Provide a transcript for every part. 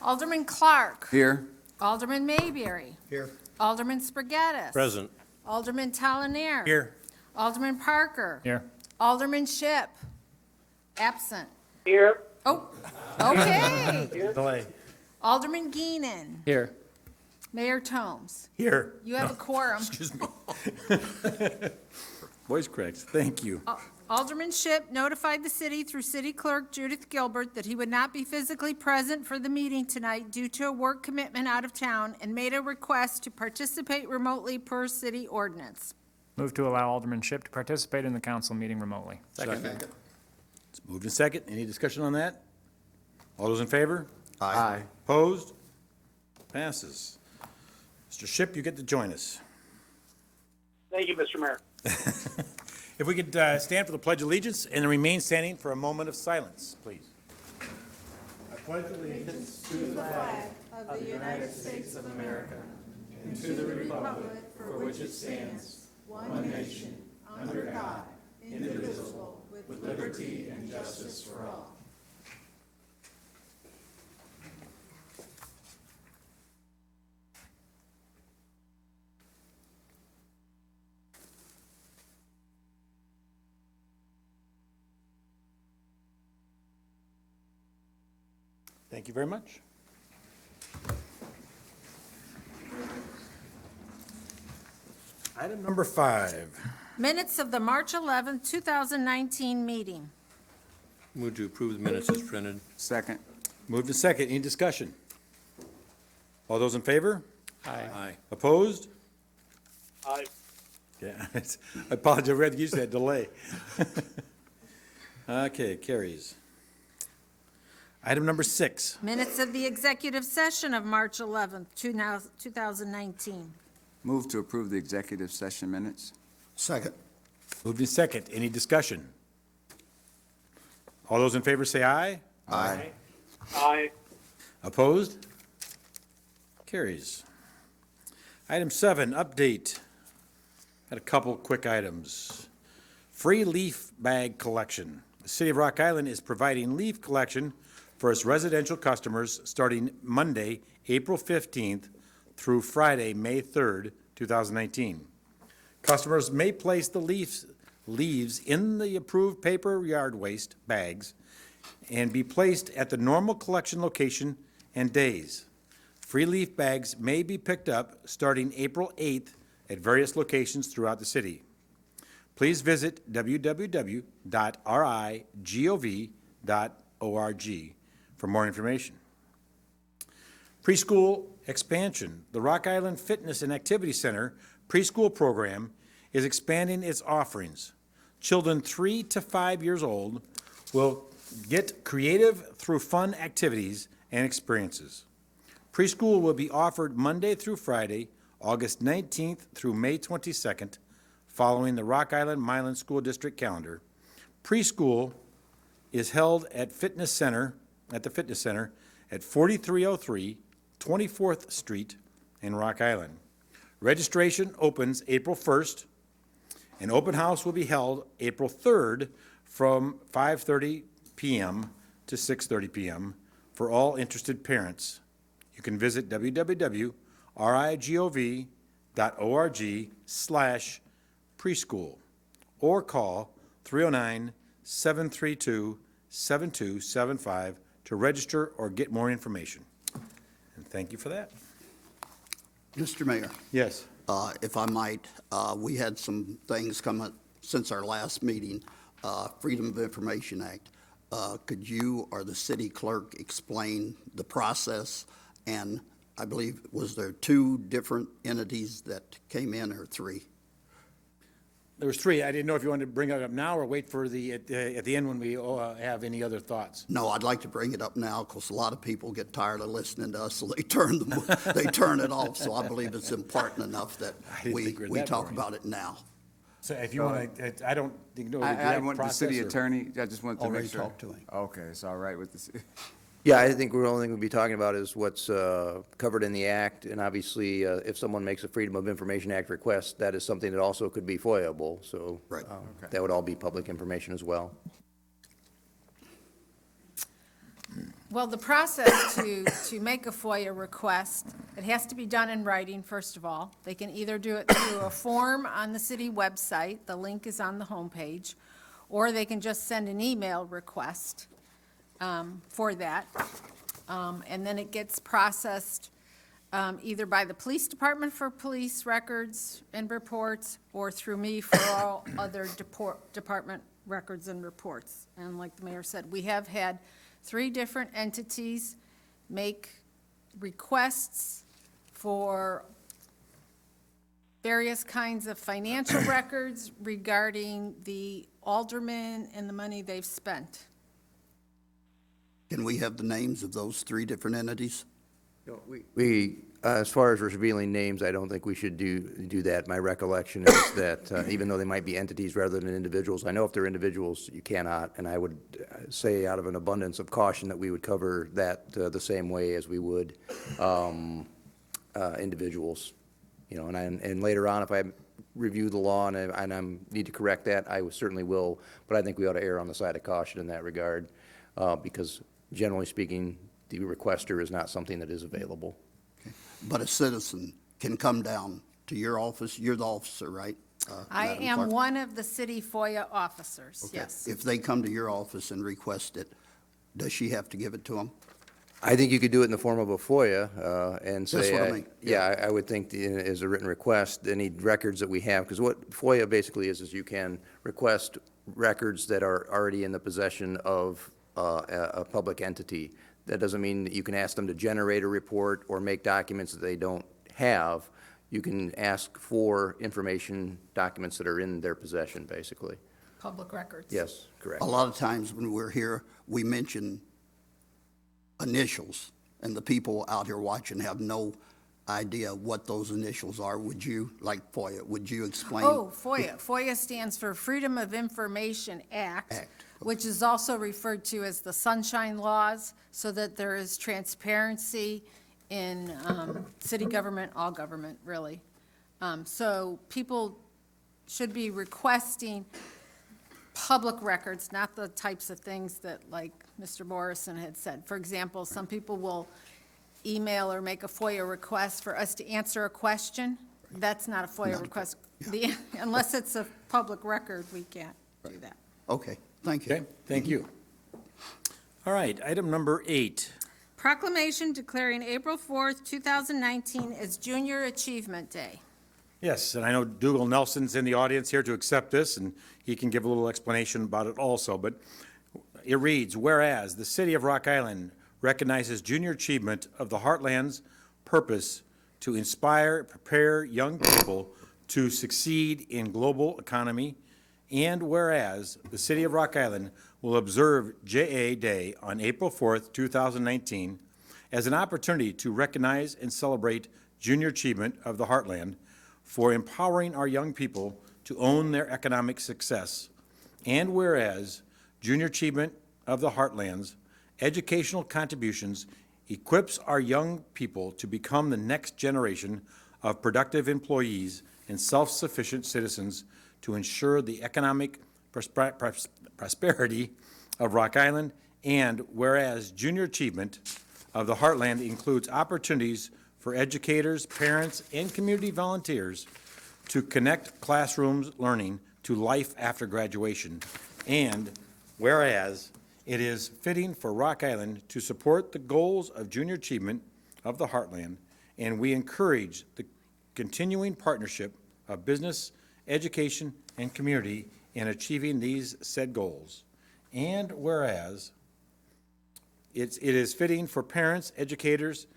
Alderman Clark. Here. Alderman Mayberry. Here. Alderman Spargattis. Present. Alderman Talanier. Here. Alderman Parker. Here. Alderman Ship. Absent. Here. Oh, okay. Delay. Alderman Geenan. Here. Mayor Tomes. Here. You have a quorum. Excuse me. Voice cracks. Thank you. Alderman Ship notified the city through City Clerk Judith Gilbert that he would not be physically present for the meeting tonight due to a work commitment out of town and made a request to participate remotely per city ordinance. Move to allow Alderman Ship to participate in the council meeting remotely. Second. It's moved in second. Any discussion on that? All those in favor? Aye. Opposed? Passes. Mr. Ship, you get to join us. Thank you, Mr. Mayor. If we could stand for the Pledge of Allegiance and then remain standing for a moment of silence, please. Thank you very much. Item number 5. Minutes of the March 11, 2019 meeting. Move to approve the minutes as printed. Second. Moved in second. Any discussion? All those in favor? Aye. Opposed? Aye. Yeah, I apologize, we had to use that delay. Okay, carries. Item number 6. Minutes of the executive session of March 11, 2019. Move to approve the executive session minutes. Second. Moved in second. Any discussion? All those in favor say aye. Aye. Aye. Opposed? Carries. Item 7, update. Had a couple quick items. Free leaf bag collection. The City of Rock Island is providing leaf collection for its residential customers starting Monday, April 15th through Friday, May 3rd, 2019. Customers may place the leaves in the approved paper yard waste bags and be placed at the normal collection location and days. Free leaf bags may be picked up starting April 8th at various locations throughout the city. Please visit www.rigov.org for more information. Preschool expansion. The Rock Island Fitness and Activity Center preschool program is expanding its offerings. Children 3 to 5 years old will get creative through fun activities and experiences. Preschool will be offered Monday through Friday, August 19th through May 22nd, following the Rock Island Milan School District calendar. Preschool is held at the Fitness Center at 4303 24th Street in Rock Island. Registration opens April 1st. An open house will be held April 3rd from 5:30 p.m. to 6:30 p.m. for all interested parents. You can visit www.rigov.org/preschool or call 309-732-7275 to register or get more information. And thank you for that. Mr. Mayor, Yes. if I might, we had some things come up since our last meeting, Freedom of Information Act. Could you or the city clerk explain the process? And I believe, was there 2 different entities that came in or 3? There was 3. I didn't know if you wanted to bring it up now or wait for at the end when we have any other thoughts. No, I'd like to bring it up now because a lot of people get tired of listening to us, so they turn it off. So I believe it's important enough that we talk about it now. So if you want to, I don't think, no, I want the city attorney, I just want to Already make sure. talked to him. Okay, it's all right with the city. Yeah, I think the only thing we'll be talking about is what's covered in the act, and obviously, if someone makes a Freedom of Information Act request, that is something that also could be FOIA-able, so Right. that would all be public information as well. Well, the process to make a FOIA request, it has to be done in writing, first of all. They can either do it through a form on the city website, the link is on the homepage, or they can just send an email request for that. And then it gets processed either by the police department for police records and reports, or through me for all other department records and reports. And like the mayor said, we have had 3 different entities make requests for various kinds of financial records regarding the aldermen and the money they've spent. Can we have the names of those 3 different entities? We, as far as revealing names, I don't think we should do that. My recollection is that even though they might be entities rather than individuals, I know if they're individuals, you cannot, and I would say out of an abundance of caution that we would cover that the same way as we would individuals. You know, and later on, if I review the law and I need to correct that, I certainly will, but I think we ought to err on the side of caution in that regard, because generally speaking, the requester is not something that is available. But a citizen can come down to your office, you're the officer, right? I Madam am Clerk? one of the city FOIA officers, Okay. yes. If they come to your office and request it, does she have to give it to them? I think you could do it in the form of a FOIA and say. That's what I mean. Yeah, I would think as a written request, any records that we have, because what FOIA basically is you can request records that are already in the possession of a public entity. That doesn't mean that you can ask them to generate a report or make documents that they don't have. You can ask for information, documents that are in their possession, basically. Public records. Yes, correct. A lot of times when we're here, we mention initials, and the people out here watching have no idea what those initials are. Would you, like FOIA, would you explain? Oh, FOIA. FOIA stands for Freedom of Information Act, which is also referred to as the Sunshine Laws, so that there is transparency in city government, all government, really. So people should be requesting public records, not the types of things that, like Mr. Morrison had said. For example, some people will email or make a FOIA request for us to answer a question. That's not a FOIA request. Unless it's a public record, we can't do that. Okay, thank you. Okay, thank you. All right, item number 8. Proclamation declaring April 4th, 2019 as Junior Achievement Day. Yes, and I know Dougal Nelson's in the audience here to accept this, and he can give a little explanation about it also, but it reads, whereas the city of Rock Island recognizes junior achievement of the Heartland's purpose to inspire, prepare young people to succeed in global economy, and whereas the city of Rock Island will observe JA Day on April 4th, 2019, as an opportunity to recognize and celebrate junior achievement of the Heartland for empowering our young people to own their economic success, and whereas junior achievement of the Heartland's educational contributions equips our young people to become the next generation of productive employees and self-sufficient citizens to ensure the economic prosperity of Rock Island, and whereas junior achievement of the Heartland includes opportunities for educators, parents, and community volunteers to connect classrooms learning to life after graduation, and whereas it is fitting for Rock Island to support the goals of junior achievement of the Heartland, and we encourage the continuing partnership of business, education, and community in achieving these said goals. And whereas it is fitting for parents, educators,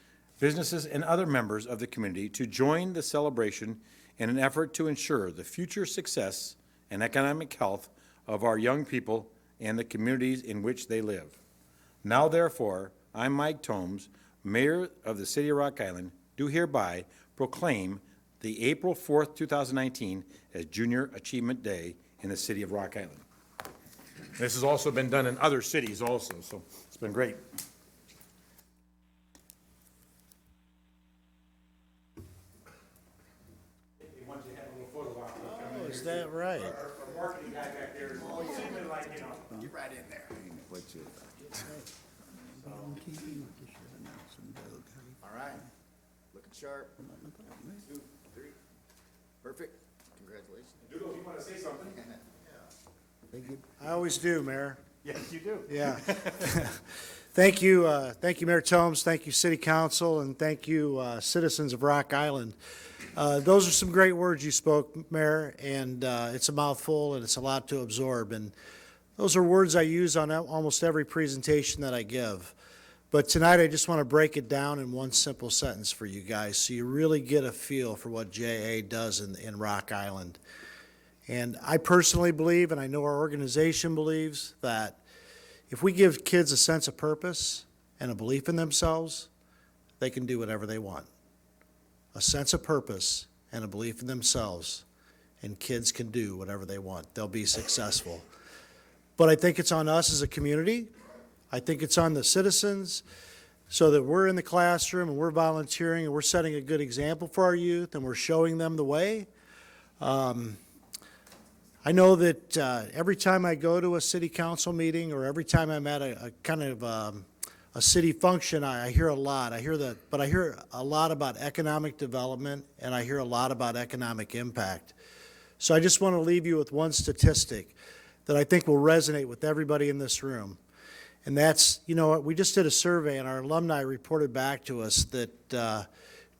businesses, and other members of the community to join the celebration in an effort to ensure the future success and economic health of our young people and the communities in which they live. Now therefore, I, Mike Tomes, Mayor of the City of Rock Island, do hereby proclaim the April 4th, 2019 as Junior Achievement Day in the City of Rock Island. This has also been done in other cities also, so it's been great. Oh, is that right? All right. Looking sharp. 2, 3. Perfect. Congratulations. Doodle, you want to say something? I always do, Mayor. Yes, you do. Yeah. Thank you, Mayor Tomes, thank you, City Council, and thank you, citizens of Rock Island. Those are some great words you spoke, Mayor, and it's a mouthful and it's a lot to absorb. And those are words I use on almost every presentation that I give. But tonight, I just want to break it down in one simple sentence for you guys, so you really get a feel for what JA does in Rock Island. And I personally believe, and I know our organization believes, that if we give kids a sense of purpose and a belief in themselves, they can do whatever they want. A sense of purpose and a belief in themselves, and kids can do whatever they want. They'll be successful. But I think it's on us as a community. I think it's on the citizens, so that we're in the classroom and we're volunteering and we're setting a good example for our youth and we're showing them the way. I know that every time I go to a city council meeting or every time I'm at a kind of a city function, I hear a lot. I hear a lot about economic development and I hear a lot about economic impact. So I just want to leave you with one statistic that I think will resonate with everybody in this room. And that's, we just did a survey and our alumni reported back to us that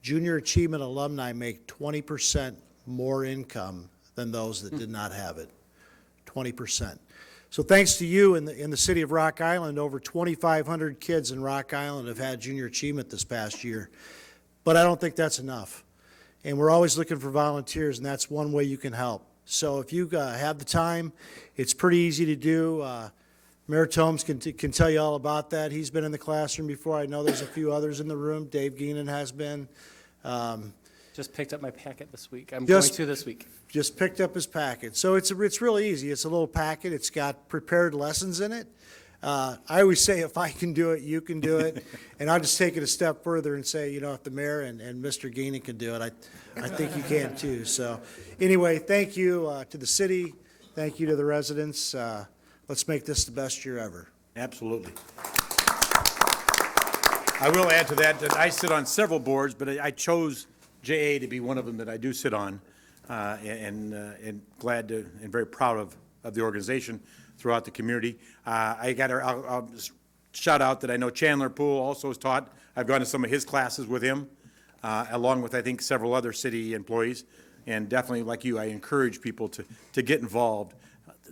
junior achievement alumni make 20% more income than those that did not have it, 20%. So thanks to you in the city of Rock Island, over 2,500 kids in Rock Island have had junior achievement this past year. But I don't think that's enough. And we're always looking for volunteers, and that's one way you can help. So if you have the time, it's pretty easy to do. Mayor Tomes can tell you all about that. He's been in the classroom before. I know there's a few others in the room. Dave Geenan has been. Just picked up my packet this week. I'm going Just- to this week. Just picked up his packet. So it's really easy. It's a little packet. It's got prepared lessons in it. I always say, if I can do it, you can do it. And I'll just take it a step further and say, if the mayor and Mr. Geenan can do it, I think you can too. So anyway, thank you to the city. Thank you to the residents. Let's make this the best year ever. Absolutely. I will add to that I sit on several boards, but I chose JA to be one of them that I do sit on, and glad to, and very proud of the organization throughout the community. I'll shout out that I know Chandler Poole also has taught. I've gone to some of his classes with him, along with, I think, several other city employees. And definitely, like you, I encourage people to get involved.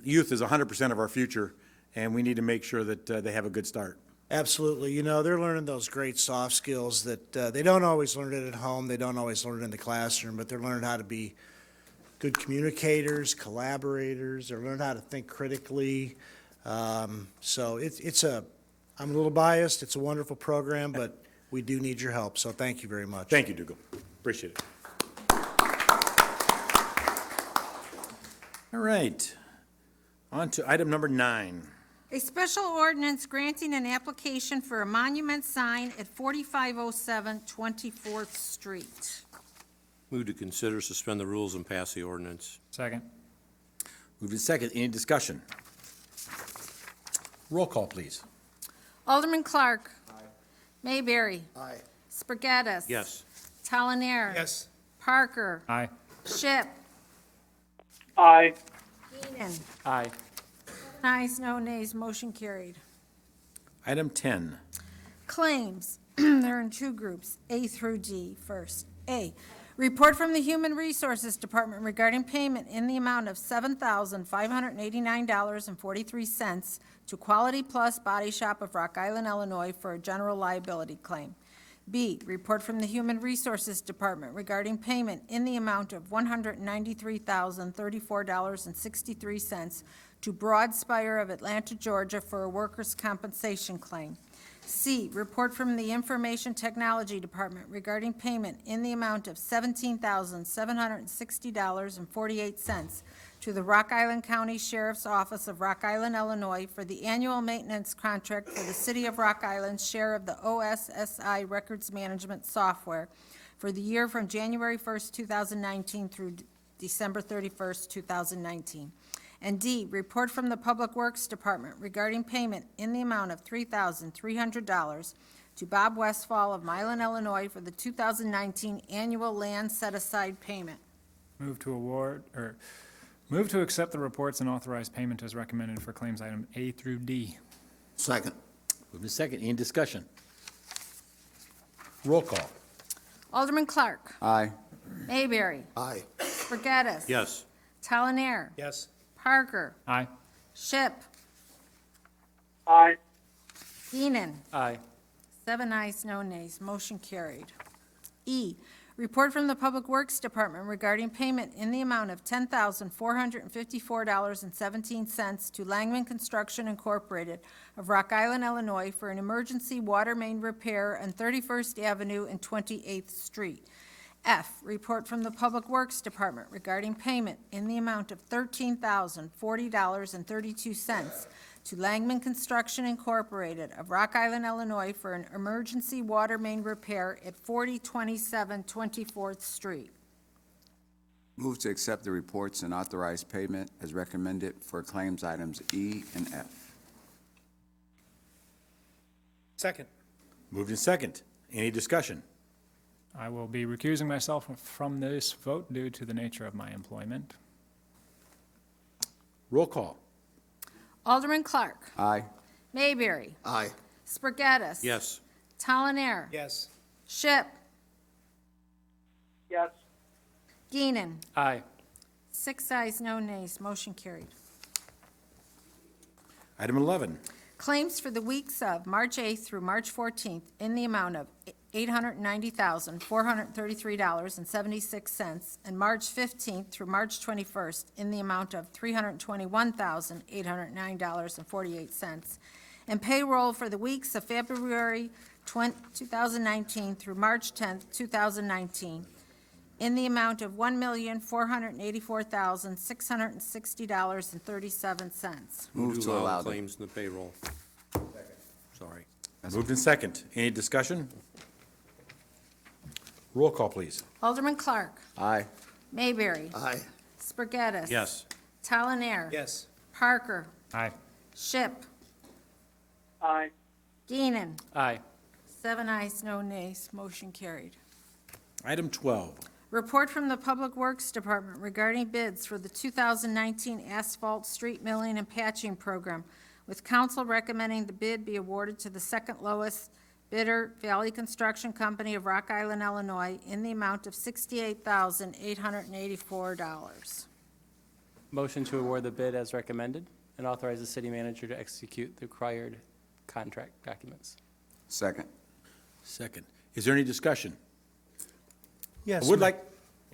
Youth is 100% of our future, and we need to make sure that they have a good start. Absolutely. They're learning those great soft skills that they don't always learn it at home. They don't always learn it in the classroom, but they're learning how to be good communicators, collaborators. They're learning how to think critically. So I'm a little biased. It's a wonderful program, but we do need your help. So thank you very much. Thank you, Dougal. Appreciate it. All right. On to item number 9. A special ordinance granting an application for a monument sign at 4507 24th Street. Move to consider, suspend the rules, and pass the ordinance. Second. Moved in second. Any discussion? Roll call, please. Alderman Clark. Mayberry. Aye. Spargattis. Yes. Talanair. Yes. Parker. Aye. Ship. Aye. Keenan. Aye. Ayes, no nays, motion carried. Item 10. Claims, they're in two groups, A through D first. A, report from the Human Resources Department regarding payment in the amount of $7,589.43 to Quality Plus Body Shop of Rock Island, Illinois for a general liability claim. B, report from the Human Resources Department regarding payment in the amount of $193,034.63 to Broadspire of Atlanta, Georgia for a workers' compensation claim. C, report from the Information Technology Department regarding payment in the amount of $17,760.48 to the Rock Island County Sheriff's Office of Rock Island, Illinois for the annual maintenance contract for the City of Rock Island's share of the OSSI Records Management Software for the year from January 1st, 2019 through December 31st, 2019. And D, report from the Public Works Department regarding payment in the amount of $3,300 to Bob Westfall of Milan, Illinois for the 2019 annual land set-aside payment. Move to accept the reports and authorize payment as recommended for claims item A through D. Second. Moved in second. Any discussion? Roll call. Alderman Clark. Aye. Mayberry. Aye. Spargattis. Yes. Talonier. Yes. Parker. Aye. Ship. Aye. Keenan. Aye. 7 ayes, no nays, motion carried. E, report from the Public Works Department regarding payment in the amount of $10,454.17 to Langman Construction Incorporated of Rock Island, Illinois for an emergency water main repair on 31st Avenue and 28th Street. F, report from the Public Works Department regarding payment in the amount of $13,040.32 to Langman Construction Incorporated of Rock Island, Illinois for an emergency water main repair at 4027 24th Street. Move to accept the reports and authorize payment as recommended for claims items E and F. Second. Moved in second. Any discussion? I will be recusing myself from this vote due to the nature of my employment. Roll call. Alderman Clark. Aye. Mayberry. Aye. Spargattis. Yes. Talonier. Yes. Ship. Yes. Geenan. Aye. 6 ayes, no nays, motion carried. Item 11. Claims for the weeks of March 8th through March 14th in the amount of $890,433.76, and March 15th through March 21st in the amount of $321,809.48, and payroll for the weeks of February 2019 through March 10th, 2019, in the amount of $1,484,660.37. Move to allow the claims in the payroll. Sorry. Moved in second. Any discussion? Roll call, please. Alderman Clark. Aye. Mayberry. Aye. Spargattis. Yes. Talonier. Yes. Parker. Aye. Ship. Aye. Geenan. Aye. 7 ayes, no nays, motion carried. Item 12. Report from the Public Works Department regarding bids for the 2019 asphalt street milling and patching program, with council recommending the bid be awarded to the second lowest bidder, Valley Construction Company of Rock Island, Illinois, in the amount of $68,884. Motion to award the bid as recommended and authorize the city manager to execute the required contract documents. Second. Second. Is there any discussion? Yes. I would like,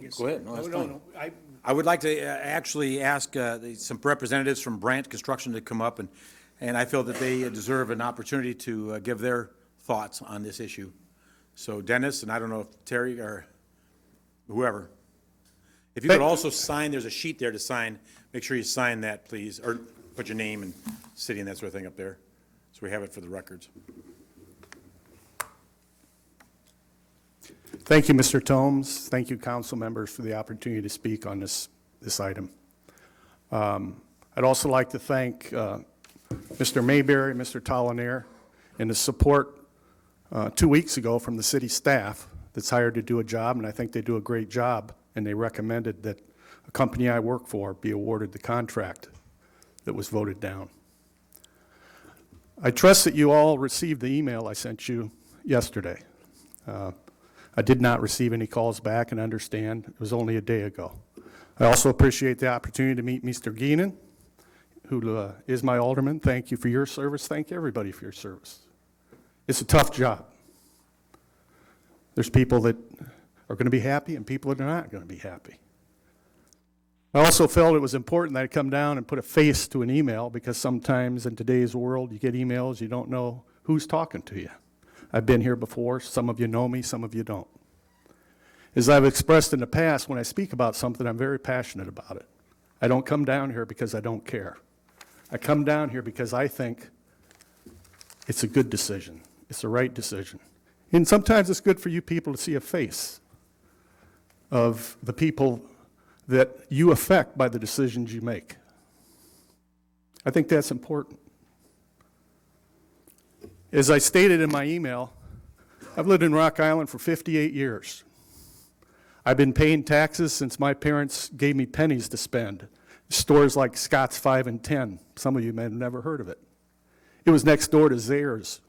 Yes. go ahead. No, that's No, fine. no, I would like to actually ask some representatives from Brandt Construction to come up, and I feel that they deserve an opportunity to give their thoughts on this issue. So Dennis, and I don't know if Terry or whoever, if you could also sign, there's a sheet there to sign, make sure you sign that, please, or put your name and city and that sort of thing up there, so we have it for the records. Thank you, Mr. Tomes. Thank you, council members, for the opportunity to speak on this item. I'd also like to thank Mr. Mayberry, Mr. Talonier, and the support 2 weeks ago from the city staff that's hired to do a job, and I think they do a great job, and they recommended that a company I work for be awarded the contract that was voted down. I trust that you all received the email I sent you yesterday. I did not receive any calls back and understand it was only a day ago. I also appreciate the opportunity to meet Mr. Geenan, who is my alderman. Thank you for your service. Thank everybody for your service. It's a tough job. There's people that are going to be happy and people that are not going to be happy. I also felt it was important that I come down and put a face to an email, because sometimes in today's world you get emails, you don't know who's talking to you. I've been here before. Some of you know me, some of you don't. As I've expressed in the past, when I speak about something, I'm very passionate about it. I don't come down here because I don't care. I come down here because I think it's a good decision. It's the right decision. And sometimes it's good for you people to see a face of the people that you affect by the decisions you make. I think that's important. As I stated in my email, I've lived in Rock Island for 58 years. I've been paying taxes since my parents gave me pennies to spend. Stores like Scott's 5 and 10. Some of you may have never heard of it. It was next door to Zayre's.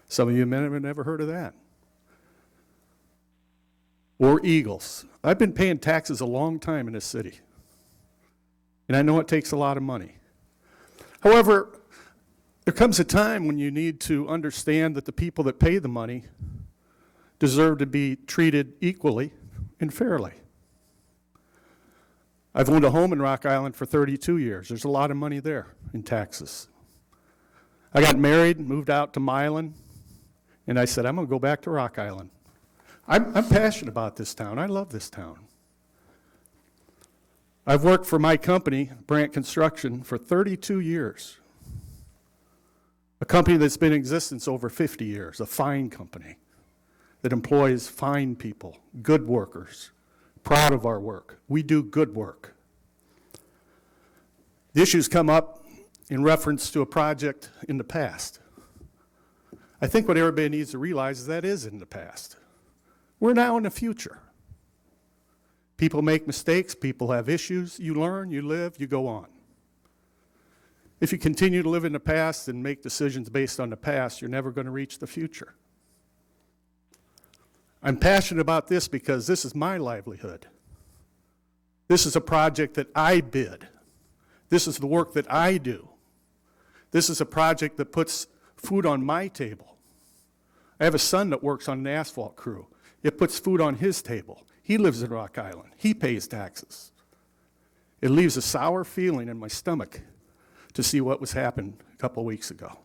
Some of you may have never heard of that. Or Eagles. I've been paying taxes a long time in this city. And I know it takes a lot of money. However, there comes a time when you need to understand that the people that pay the money deserve to be treated equally and fairly. I've owned a home in Rock Island for 32 years. There's a lot of money there in taxes. I got married, moved out to Milan, and I said, I'm going to go back to Rock Island. I'm passionate about this town. I love this town. I've worked for my company, Brandt Construction, for 32 years. A company that's been in existence over 50 years, a fine company that employs fine people, good workers, proud of our work. We do good work. The issues come up in reference to a project in the past. I think what everybody needs to realize is that is in the past. We're now in the future. People make mistakes, people have issues, you learn, you live, you go on. If you continue to live in the past and make decisions based on the past, you're never going to reach the future. I'm passionate about this because this is my livelihood. This is a project that I bid. This is the work that I do. This is a project that puts food on my table. I have a son that works on an asphalt crew. It puts food on his table. He lives in Rock Island. He pays taxes. It leaves a sour feeling in my stomach to see what was happened a couple of weeks ago.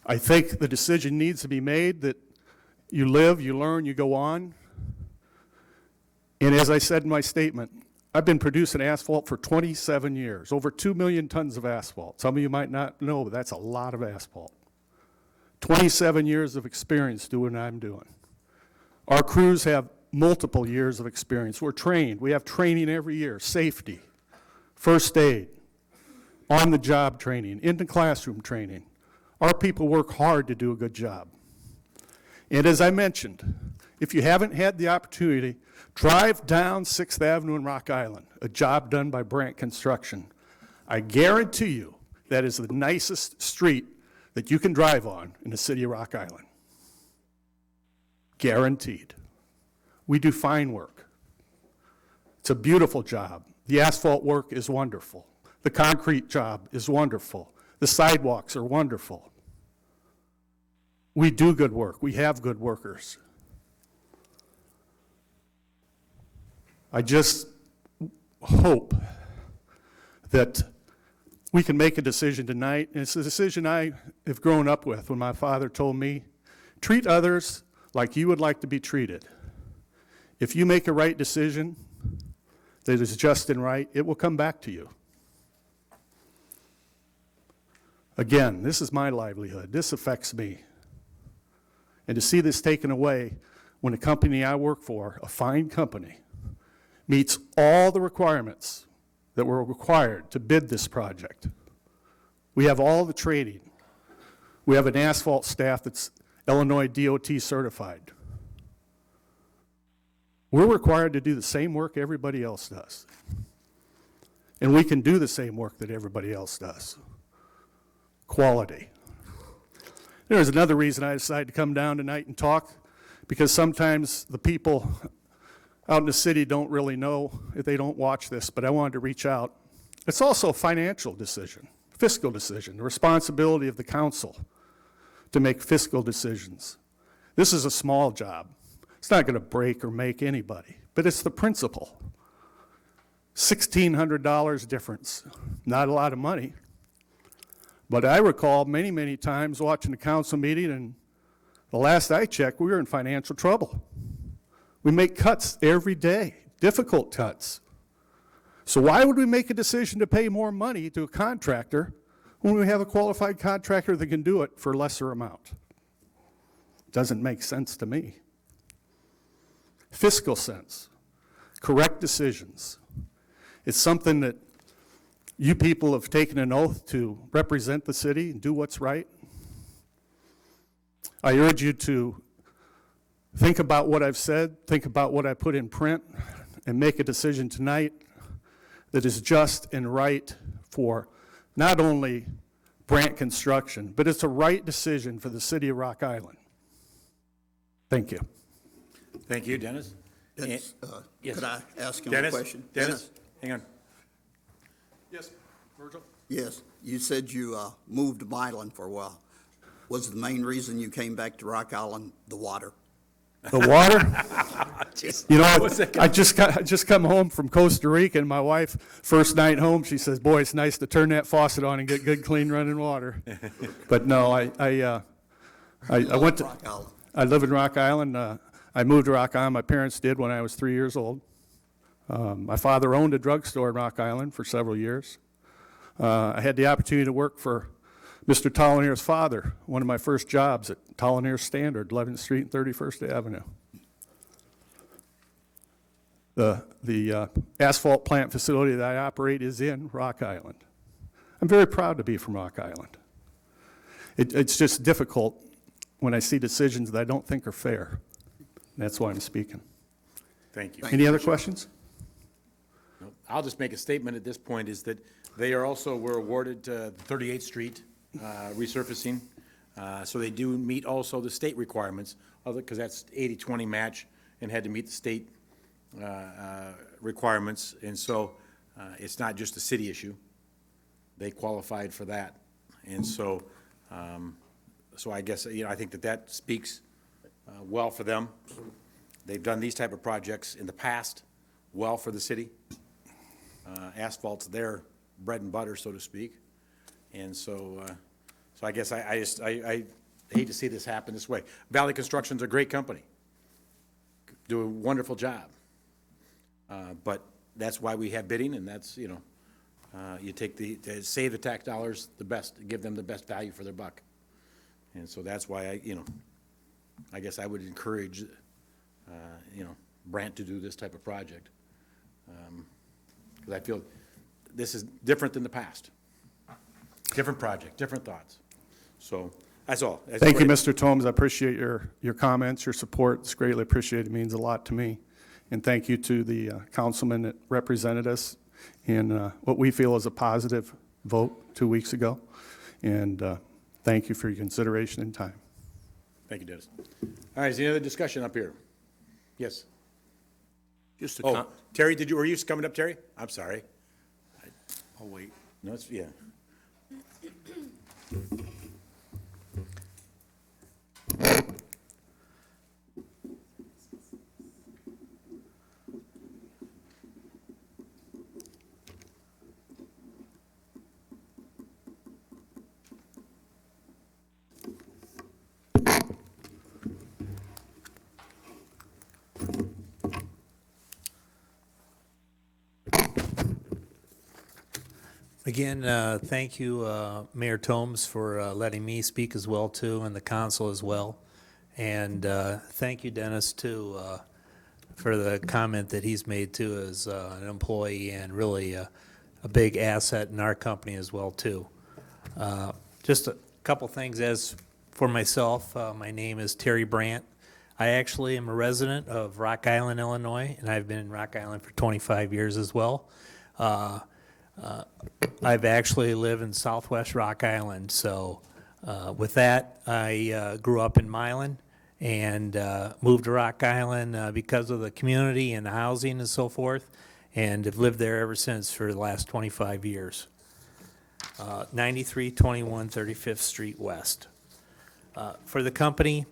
I think the decision needs to be made that you live, you learn, you go on. And as I said in my statement, I've been producing asphalt for 27 years, over 2 million tons of asphalt. Some of you might not know, but that's a lot of asphalt. 27 years of experience doing what I'm doing. Our crews have multiple years of experience. We're trained. We have training every year, safety, first aid, on-the-job training, in-the-classroom training. Our people work hard to do a good job. And as I mentioned, if you haven't had the opportunity, drive down 6th Avenue in Rock Island, a job done by Brandt Construction. I guarantee you that is the nicest street that you can drive on in the city of Rock Island. Guaranteed. We do fine work. It's a beautiful job. The asphalt work is wonderful. The concrete job is wonderful. The sidewalks are wonderful. We do good work. We have good workers. I just hope that we can make a decision tonight. And it's a decision I have grown up with when my father told me, treat others like you would like to be treated. If you make a right decision that is just and right, it will come back to you. Again, this is my livelihood. This affects me. And to see this taken away when the company I work for, a fine company, meets all the requirements that were required to bid this project. We have all the training. We have an asphalt staff that's Illinois DOT certified. We're required to do the same work everybody else does. And we can do the same work that everybody else does. Quality. There's another reason I decided to come down tonight and talk, because sometimes the people out in the city don't really know if they don't watch this, but I wanted to reach out. It's also a financial decision, fiscal decision, the responsibility of the council to make fiscal decisions. This is a small job. It's not going to break or make anybody, but it's the principle. $1,600 difference, not a lot of money. But I recall many, many times watching the council meeting, and the last I checked, we were in financial trouble. We make cuts every day, difficult cuts. So why would we make a decision to pay more money to a contractor when we have a qualified contractor that can do it for a lesser amount? Doesn't make sense to me. Fiscal sense, correct decisions. It's something that you people have taken an oath to represent the city and do what's right. I urge you to think about what I've said, think about what I put in print, and make a decision tonight that is just and right for not only Brandt Construction, but it's a right decision for the city of Rock Island. Thank you. Thank you, Dennis. Dennis, yes. could I ask him a Dennis, question? Dennis, hang on. Yes, Virgil? Yes, you said you moved to Milan for a while. Was the main reason you came back to Rock Island the water? The water? You know, What's that I just come home from Costa Rica, and my wife, first night home, she says, "Boy, it's nice to turn that faucet on and get good, clean running water." But no, I went to, Rock Island. I live in Rock Island. I moved to Rock Island. My parents did when I was 3 years old. My father owned a drugstore in Rock Island for several years. I had the opportunity to work for Mr. Tollineer's father, one of my first jobs at Tollineer Standard, 11th Street and 31st Avenue. The asphalt plant facility that I operate is in Rock Island. I'm very proud to be from Rock Island. It's just difficult when I see decisions that I don't think are fair. That's why I'm speaking. Thank you. Any other questions? I'll just make a statement at this point, is that they are also, were awarded 38th Street resurfacing, so they do meet also the state requirements of it, because that's 80-20 match and had to meet the state requirements, and so it's not just a city issue. They qualified for that, and so so I guess, you know, I think that speaks well for them. They've done these type of projects in the past well for the city. Asphalt's their bread and butter, so to speak, and so so I guess I hate to see this happen this way. Valley Construction's a great company, do a wonderful job. But that's why we have bidding, and that's, you know, you take to save the tax dollars the best, give them the best value for their buck. And so that's why I guess I would encourage, Brandt to do this type of project. Because I feel this is different than the past. Different project, different thoughts. So that's all. Thank you, Mr. Tomes. I appreciate your comments, your support. It's greatly appreciated. It means a lot to me. And thank you to the councilman that represented us in what we feel is a positive vote 2 weeks ago. And thank you for your consideration and time. Thank you, Dennis. All right, is there any other discussion up here? Yes. Just a Oh, Terry, were you coming up, Terry? I'm sorry. I'll wait. No, it's, yeah. Again, thank you, Mayor Tomes, for letting me speak as well, too, and the council as well. And thank you, Dennis, too, for the comment that he's made, too, as an employee and really a big asset in our company as well, too. Just a couple things. As for myself, my name is Terry Brandt. I actually am a resident of Rock Island, Illinois, and I've been in Rock Island for 25 years as well. I've actually lived in Southwest Rock Island, so with that, I grew up in Milan and moved to Rock Island because of the community and the housing and so forth, and have lived there ever since for the last 25 years. 9321 35th Street West. For the company,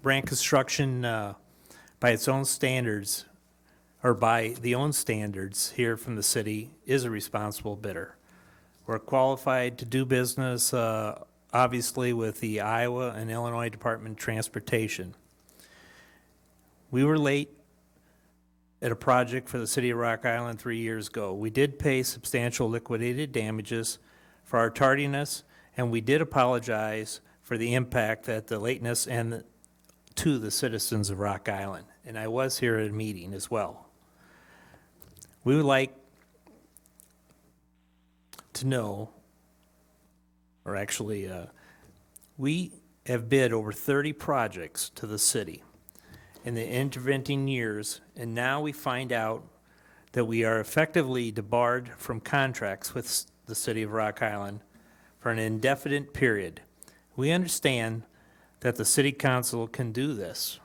Brandt Construction, by its own standards, or by the own standards here from the city, is a responsible bidder. We're qualified to do business, obviously, with the Iowa and Illinois Department of Transportation. We were late at a project for the city of Rock Island 3 years ago. We did pay substantial liquidated damages for our tardiness, and we did apologize for the impact that the lateness and to the citizens of Rock Island. And I was here at a meeting as well. We would like to know, or actually, we have bid over 30 projects to the city in the intervening years, and now we find out that we are effectively debarred from contracts with the city of Rock Island for an indefinite period. We understand that the city council can do this.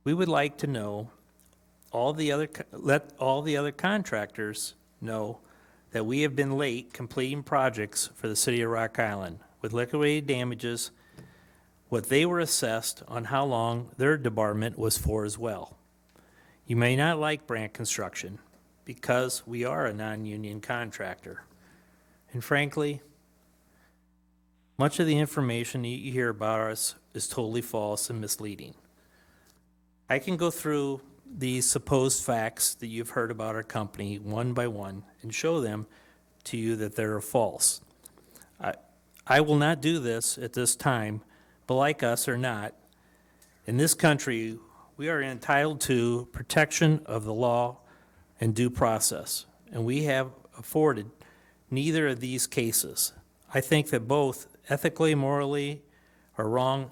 We would like to know let all the other contractors know that we have been late completing projects for the city of Rock Island with liquidated damages, what they were assessed on how long their debarment was for as well. You may not like Brandt Construction because we are a non-union contractor. And frankly, much of the information you hear about us is totally false and misleading. I can go through these supposed facts that you've heard about our company one by one and show them to you that they're false. I will not do this at this time, but like us or not, in this country, we are entitled to protection of the law and due process, and we have afforded neither of these cases. I think that both ethically, morally are wrong,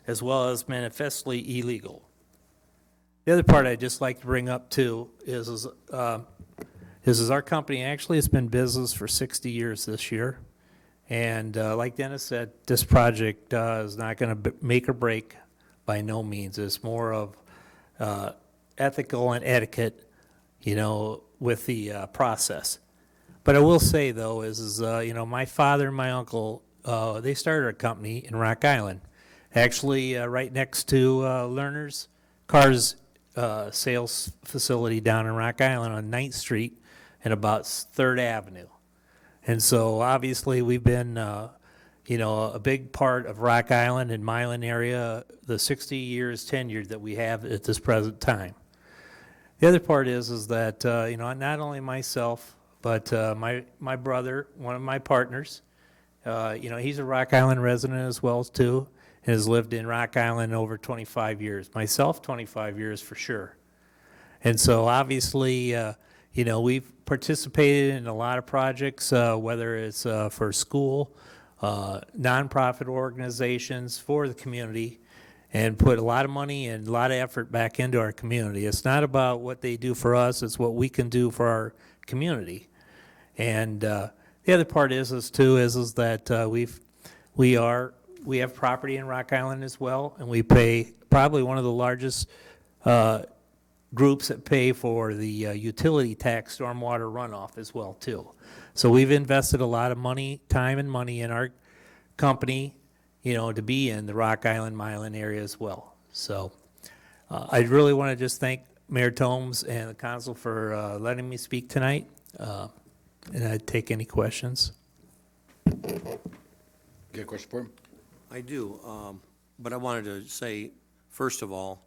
as well as manifestly illegal. The other part I'd just like to bring up too is our company actually has been in business for 60 years this year. And like Dennis said, this project is not going to make or break by no means. It's more of ethical and etiquette, with the process. But I will say though my father and my uncle, they started a company in Rock Island, actually right next to Lerner's Cars sales facility down in Rock Island on 9th Street and about 3rd Avenue. And so obviously we've been, a big part of Rock Island and Milan area, the 60 years tenured that we have at this present time. The other part is that, not only myself, but my brother, one of my partners, he's a Rock Island resident as well too, and has lived in Rock Island over 25 years. Myself, 25 years for sure. And so obviously, we've participated in a lot of projects, whether it's for school, nonprofit organizations, for the community, and put a lot of money and a lot of effort back into our community. It's not about what they do for us, it's what we can do for our community. And the other part is that we have property in Rock Island as well, and we pay probably one of the largest groups that pay for the utility tax stormwater runoff as well too. So we've invested a lot of money, time and money in our company, to be in the Rock Island, Milan area as well. So I really want to just thank Mayor Tomes and the council for letting me speak tonight. And I'd take any questions. Get a question for him? I do, but I wanted to say, first of all,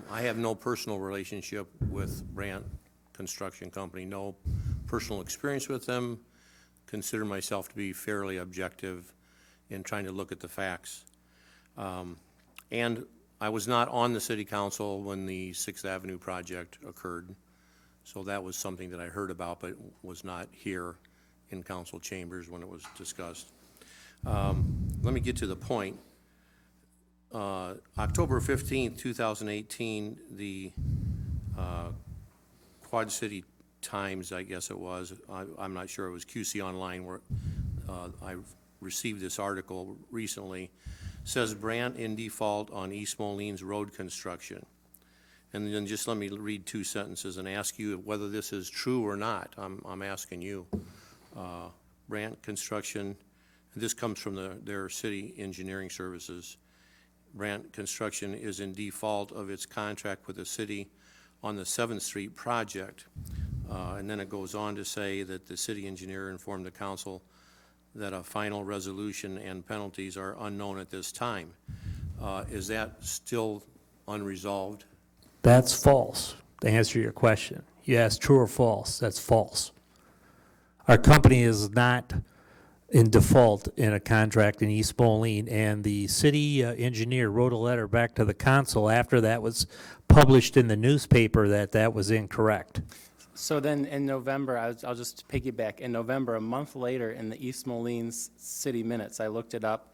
I have no personal relationship with Brandt Construction Company, no personal experience with them, consider myself to be fairly objective in trying to look at the facts. And I was not on the city council when the 6th Avenue project occurred, so that was something that I heard about, but was not here in council chambers when it was discussed. Let me get to the point. October 15th, 2018, the Quad City Times, I guess it was, I'm not sure, it was QC Online, where I received this article recently, says Brandt in default on East Moline road construction. And then just let me read 2 sentences and ask you whether this is true or not. I'm asking you. Brandt Construction, this comes from their city engineering services. Brandt Construction is in default of its contract with the city on the 7th Street project. And then it goes on to say that the city engineer informed the council that a final resolution and penalties are unknown at this time. Is that still unresolved? That's false, to answer your question. You asked true or false, that's false. Our company is not in default in a contract in East Moline, and the city engineer wrote a letter back to the council after that was published in the newspaper that was incorrect. So then in November, I'll just piggyback, in November, a month later, in the East Moline city minutes, I looked it up.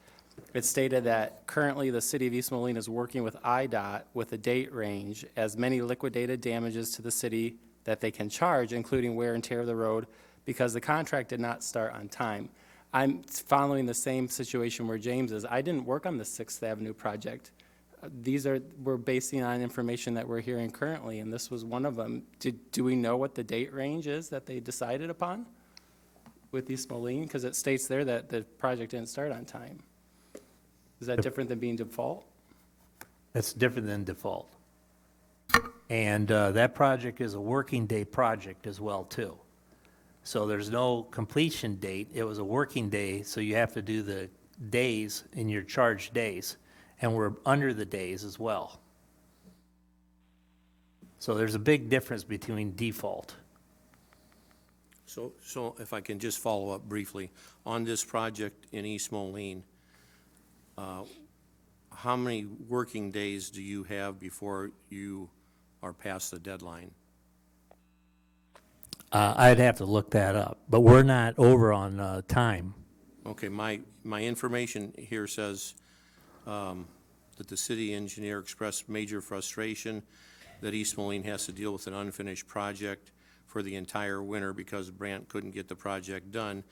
It stated that currently the city of East Moline is working with IDOT with a date range as many liquidated damages to the city that they can charge, including wear and tear of the road, because the contract did not start on time. I'm following the same situation where James is. I didn't work on the Sixth Avenue project. We're basing on information that we're hearing currently, and this was one of them. Do we know what the date range is that they decided upon with East Moline? Because it states there that the project didn't start on time. Is that different than being default? That's different than default. And that project is a working day project as well, too. So there's no completion date. It was a working day, so you have to do the days in your charged days. And we're under the days as well. So there's a big difference between default. So if I can just follow up briefly, on this project in East Moline, how many working days do you have before you are past the deadline? I'd have to look that up, but we're not over on time. Okay, my information here says that the city engineer expressed major frustration that East Moline has to deal with an unfinished project for the entire winter because Brandt couldn't get the project done.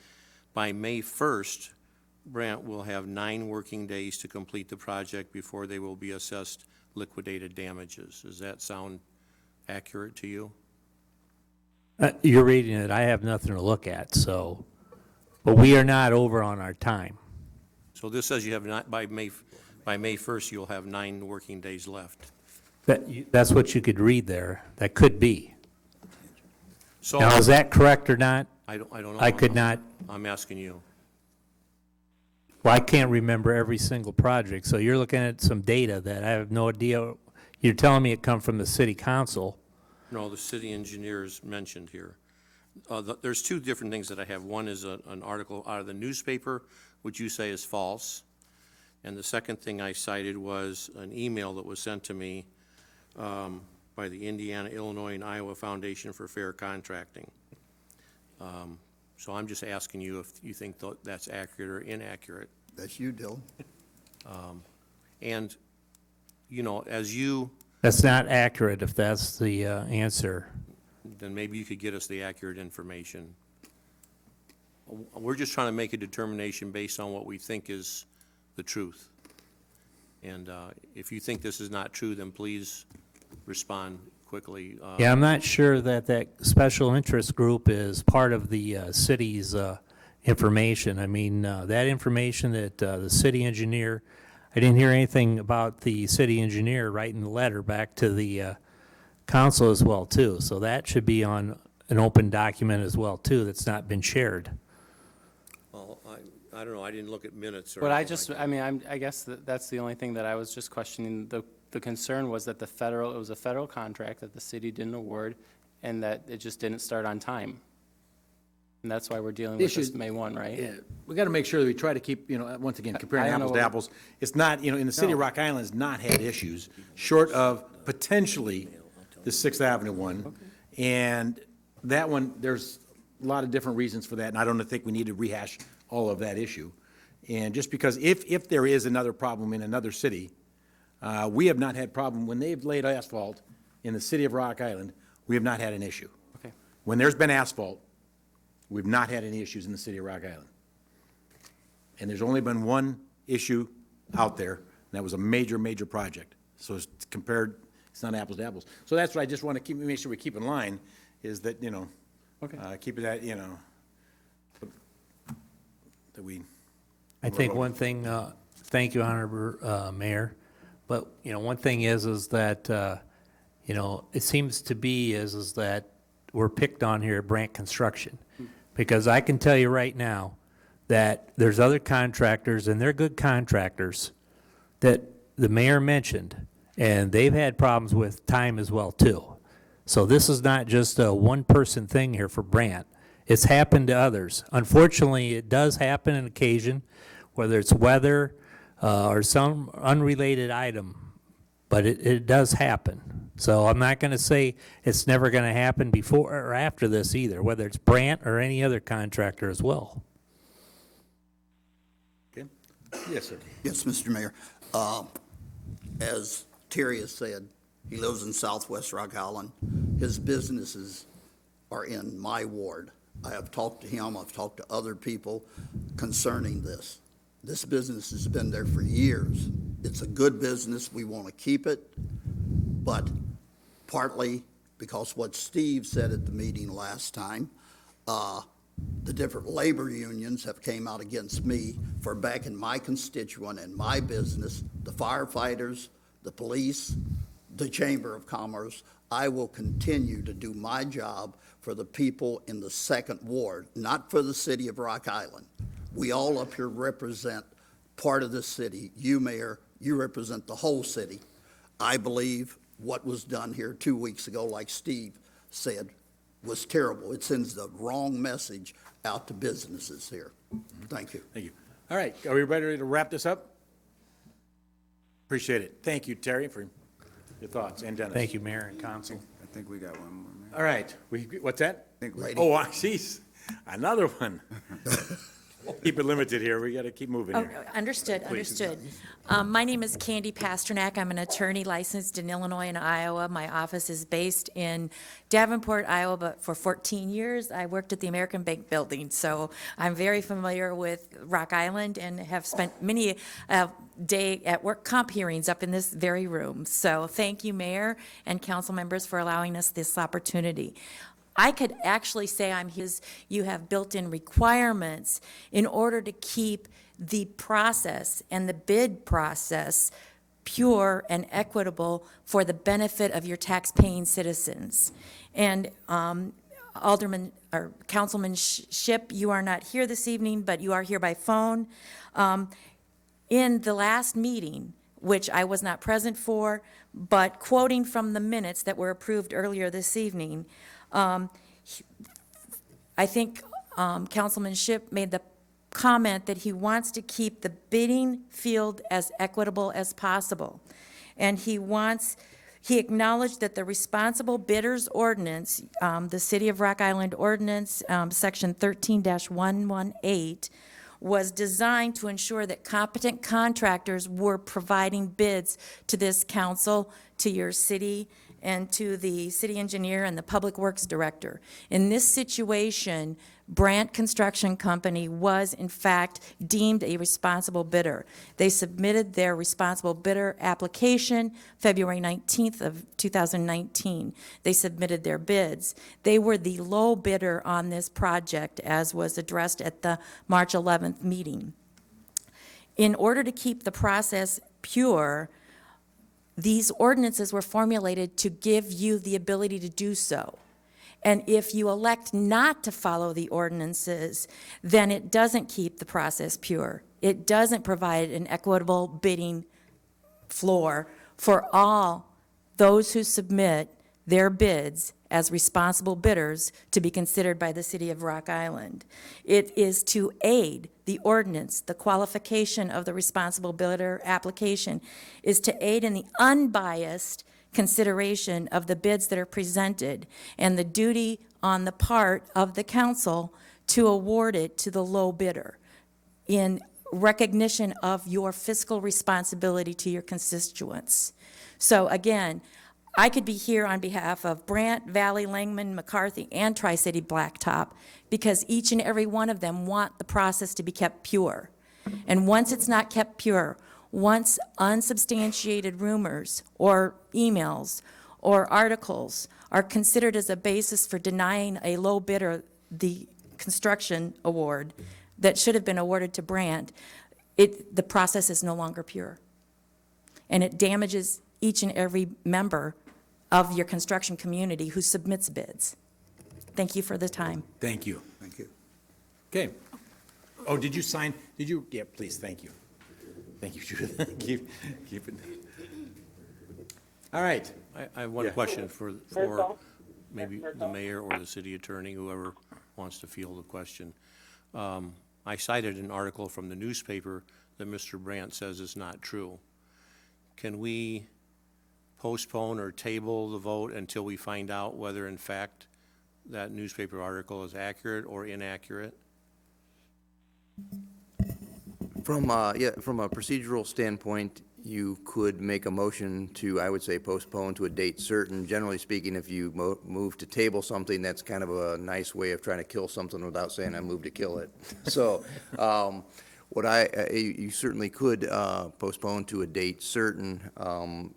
By May 1st, Brandt will have 9 working days to complete the project before they will be assessed liquidated damages. Does that sound accurate to you? You're reading it, I have nothing to look at, so, but we are not over on our time. So this says you have not, by May 1st, you'll have 9 working days left. That's what you could read there, that could be. So Now, is that correct or not? I don't know. I could not, I'm asking you. well, I can't remember every single project, so you're looking at some data that I have no idea. You're telling me it come from the city council. No, the city engineers mentioned here. There's 2 different things that I have. One is an article out of the newspaper, which you say is false. And the second thing I cited was an email that was sent to me by the Indiana, Illinois, and Iowa Foundation for Fair Contracting. So I'm just asking you if you think that's accurate or inaccurate. That's you, Dylan. And, you know, as you, That's not accurate if that's the answer. then maybe you could get us the accurate information. We're just trying to make a determination based on what we think is the truth. And if you think this is not true, then please respond quickly. Yeah, I'm not sure that that special interest group is part of the city's information. I mean, that information that the city engineer, I didn't hear anything about the city engineer writing the letter back to the council as well, too. So that should be on an open document as well, too, that's not been shared. Well, I don't know, I didn't look at minutes or. But I anything just, like that. I mean, that's the only thing that I was just questioning. The concern was that it was a federal contract that the city didn't award, and that it just didn't start on time. And that's why we're dealing with this May 1, right? Yeah, we got to make sure that we try to keep, once again, comparing I don't apples know to what- apples. It's not, in the city of Rock Island has not had issues, short of potentially the Sixth Avenue one. And that one, there's a lot of different reasons for that, and I don't think we need to rehash all of that issue. And just because if there is another problem in another city, we have not had problem, when they've laid asphalt in the city of Rock Island, we have not had an issue. Okay. When there's been asphalt, we've not had any issues in the city of Rock Island. And there's only been one issue out there, and that was a major, major project. So it's compared, it's not apples to apples. So that's what I just want to make sure we keep in line, is that, keep it at, that we. I think one thing, thank you, Honorable Mayor, but, one thing is that, it seems to be is that we're picked on here at Brandt Construction. Because I can tell you right now that there's other contractors, and they're good contractors, that the mayor mentioned, and they've had problems with time as well, too. So this is not just a one-person thing here for Brandt. It's happened to others. Unfortunately, it does happen on occasion, whether it's weather or some unrelated item, but it does happen. So I'm not going to say it's never going to happen before or after this either, whether it's Brandt or any other contractor as well. Okay? Yes, sir. Yes, Mr. Mayor. As Terry has said, he lives in southwest Rock Island. His businesses are in my ward. I have talked to him, I've talked to other people concerning this. This business has been there for years. It's a good business, we want to keep it, but partly because what Steve said at the meeting last time, the different labor unions have came out against me for backing my constituent and my business, the firefighters, the police, the Chamber of Commerce. I will continue to do my job for the people in the second ward, not for the city of Rock Island. We all up here represent part of the city. You, Mayor, you represent the whole city. I believe what was done here 2 weeks ago, like Steve said, was terrible. It sends the wrong message out to businesses here. Thank you. Thank you. All right, are we ready to wrap this up? Appreciate it. Thank you, Terry, for your thoughts, and Dennis. Thank you, Mayor and Council. I think we got one more, man. All right, what's that? think we- Oh, jeez, another one. Keep it limited here, we gotta keep moving Oh, here. understood, understood. My name is Candy Pasternak. I'm an attorney licensed in Illinois and Iowa. My office is based in Davenport, Iowa, but for 14 years, I worked at the American Bank Building. So I'm very familiar with Rock Island and have spent many day at work comp hearings up in this very room. So thank you, Mayor and council members, for allowing us this opportunity. I could actually say you have built-in requirements in order to keep the process and the bid process pure and equitable for the benefit of your tax-paying citizens. And Alderman, or Councilman Shipp, you are not here this evening, but you are here by phone. In the last meeting, which I was not present for, but quoting from the minutes that were approved earlier this evening, I think Councilman Shipp made the comment that he wants to keep the bidding field as equitable as possible. And he acknowledged that the responsible bidders ordinance, the City of Rock Island ordinance, section 13-118, was designed to ensure that competent contractors were providing bids to this council, to your city, and to the city engineer and the public works director. In this situation, Brandt Construction Company was in fact deemed a responsible bidder. They submitted their responsible bidder application February 19th of 2019. They submitted their bids. They were the low bidder on this project, as was addressed at the March 11th meeting. In order to keep the process pure, these ordinances were formulated to give you the ability to do so. And if you elect not to follow the ordinances, then it doesn't keep the process pure. It doesn't provide an equitable bidding floor for all those who submit their bids as responsible bidders to be considered by the City of Rock Island. It is to aid the ordinance, the qualification of the responsible bidder application is to aid in the unbiased consideration of the bids that are presented and the duty on the part of the council to award it to the low bidder in recognition of your fiscal responsibility to your constituents. So again, I could be here on behalf of Brandt, Valley, Langman, McCarthy, and Tri-City Blacktop because each and every one of them want the process to be kept pure. And once it's not kept pure, once unsubstantiated rumors or emails or articles are considered as a basis for denying a low bidder the construction award that should have been awarded to Brandt, the process is no longer pure. And it damages each and every member of your construction community who submits bids. Thank you for the time. Thank you. Thank you. Okay. Oh, did you sign, yeah, please, thank you. Thank you, Judith. Keep it. All right. I have one Yeah. question for maybe the mayor or the city attorney, whoever wants to field the question. I cited an article from the newspaper that Mr. Brandt says is not true. Can we postpone or table the vote until we find out whether in fact that newspaper article is accurate or inaccurate? From a procedural standpoint, you could make a motion to, I would say, postpone to a date certain. Generally speaking, if you move to table something, that's kind of a nice way of trying to kill something without saying I moved to kill it. So, you certainly could postpone to a date certain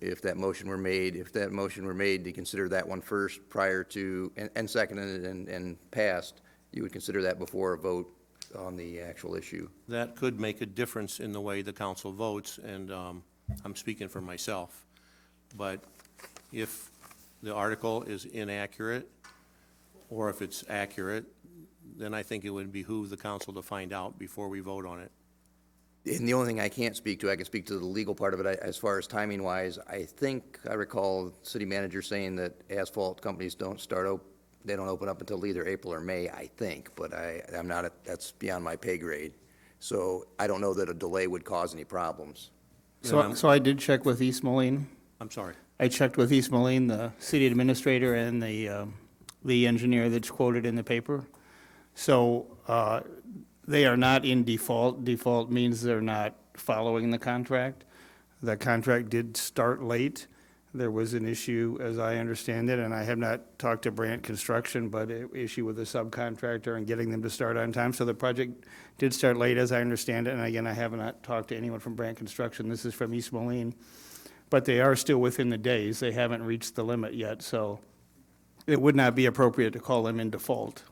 if that motion were made. If that motion were made to consider that one first prior to, and seconded and passed, you would consider that before a vote on the actual issue. That could make a difference in the way the council votes, and I'm speaking for myself. But if the article is inaccurate, or if it's accurate, then I think it would behoove the council to find out before we vote on it. And the only thing I can't speak to, I can speak to the legal part of it. As far as timing-wise, I think I recall city manager saying that asphalt companies don't they don't open up until either April or May, I think, but I'm not, that's beyond my pay grade. So I don't know that a delay would cause any problems. So I did check with East Moline. I'm sorry. I checked with East Moline, the city administrator and the engineer that's quoted in the paper. So they are not in default. Default means they're not following the contract. The contract did start late. There was an issue, as I understand it, and I have not talked to Brandt Construction, but an issue with the subcontractor and getting them to start on time. So the project did start late, as I understand it. And again, I have not talked to anyone from Brandt Construction. This is from East Moline. But they are still within the days. They haven't reached the limit yet, so it would not be appropriate to call them in default.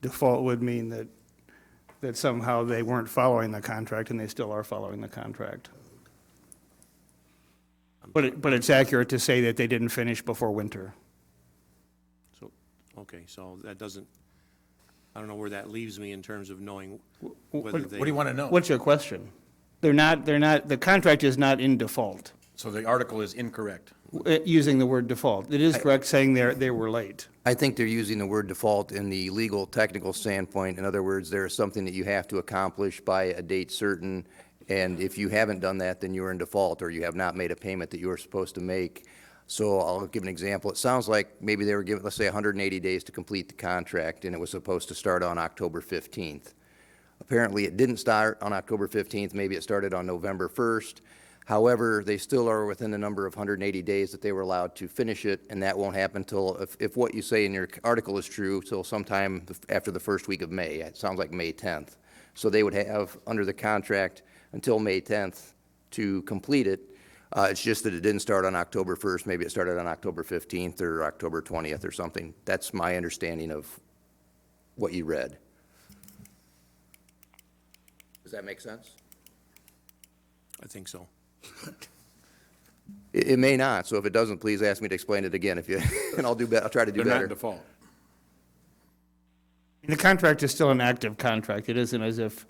Default would mean that somehow they weren't following the contract, and they still are following the contract. But it's accurate to say that they didn't finish before winter. So, okay, so that doesn't, I don't know where that leaves me in terms of knowing whether they. What do you want to know? What's your question? They're not, the contract is not in default, So the article is incorrect. using the word default. It is correct saying they were late. I think they're using the word default in the legal, technical standpoint. In other words, there is something that you have to accomplish by a date certain, and if you haven't done that, then you're in default, or you have not made a payment that you were supposed to make. So I'll give an example. It sounds like maybe they were given, let's say, 180 days to complete the contract, and it was supposed to start on October 15th. Apparently, it didn't start on October 15th. Maybe it started on November 1st. However, they still are within the number of 180 days that they were allowed to finish it, and that won't happen until, if what you say in your article is true, till sometime after the first week of May. It sounds like May 10th. So they would have, under the contract, until May 10th to complete it. It's just that it didn't start on October 1st. Maybe it started on October 15th or October 20th or something. That's my understanding of what you read. Does that make sense? I think so. It may not, so if it doesn't, please ask me to explain it again, if you, and I'll try to do They're not better. in default. The contract is still an active contract. It isn't as if,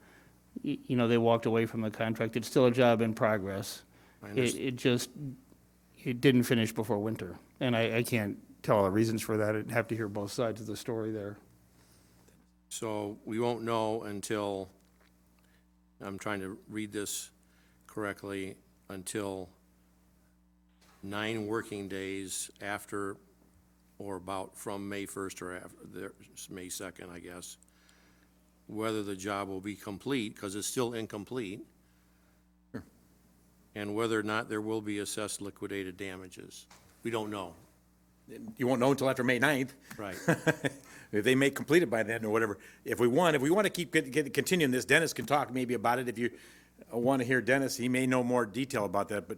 they walked away from the contract. It's still a job in progress. It didn't finish before winter. And I can't tell all the reasons for that. I'd have to hear both sides of the story there. So we won't know until, I'm trying to read this correctly, until 9 working days after, or about from May 1st or after, May 2nd, I guess, whether the job will be complete, because it's still incomplete, and whether or not there will be assessed liquidated damages. We don't know. You won't know until after May 9th. Right. If they may complete it by then or whatever. If we want to keep continuing this, Dennis can talk maybe about it. If you want to hear Dennis, he may know more detail about that, but.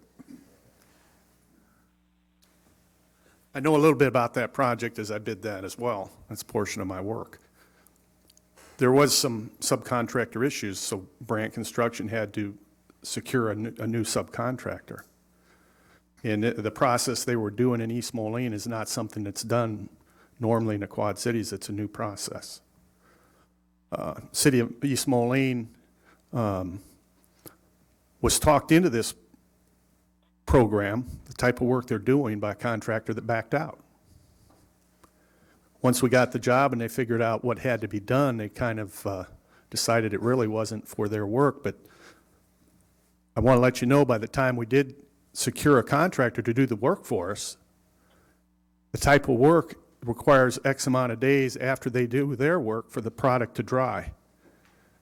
I know a little bit about that project as I did that as well. That's a portion of my work. There was some subcontractor issues, so Brandt Construction had to secure a new subcontractor. And the process they were doing in East Moline is not something that's done normally in the Quad Cities. It's a new process. City of East Moline was talked into this program, the type of work they're doing, by a contractor that backed out. Once we got the job and they figured out what had to be done, they kind of decided it really wasn't for their work. But I want to let you know, by the time we did secure a contractor to do the work for us, the type of work requires X amount of days after they do their work for the product to dry.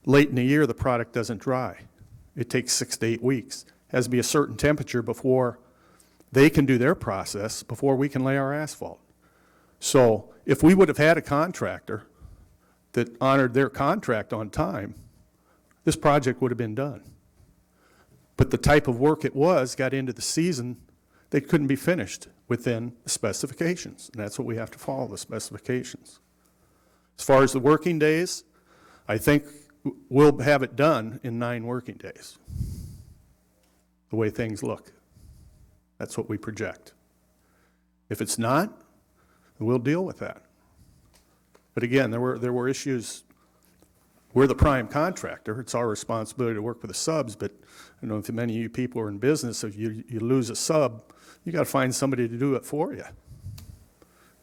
Late in the year, the product doesn't dry. It takes 6 to 8 weeks. Has to be a certain temperature before they can do their process, before we can lay our asphalt. So if we would have had a contractor that honored their contract on time, this project would have been done. But the type of work it was got into the season, they couldn't be finished within the specifications, and that's what we have to follow, the specifications. As far as the working days, I think we'll have it done in 9 working days, the way things look. That's what we project. If it's not, we'll deal with that. But again, there were issues. We're the prime contractor. It's our responsibility to work with the subs, but I know if many of you people are in business, if you lose a sub, you got to find somebody to do it for you.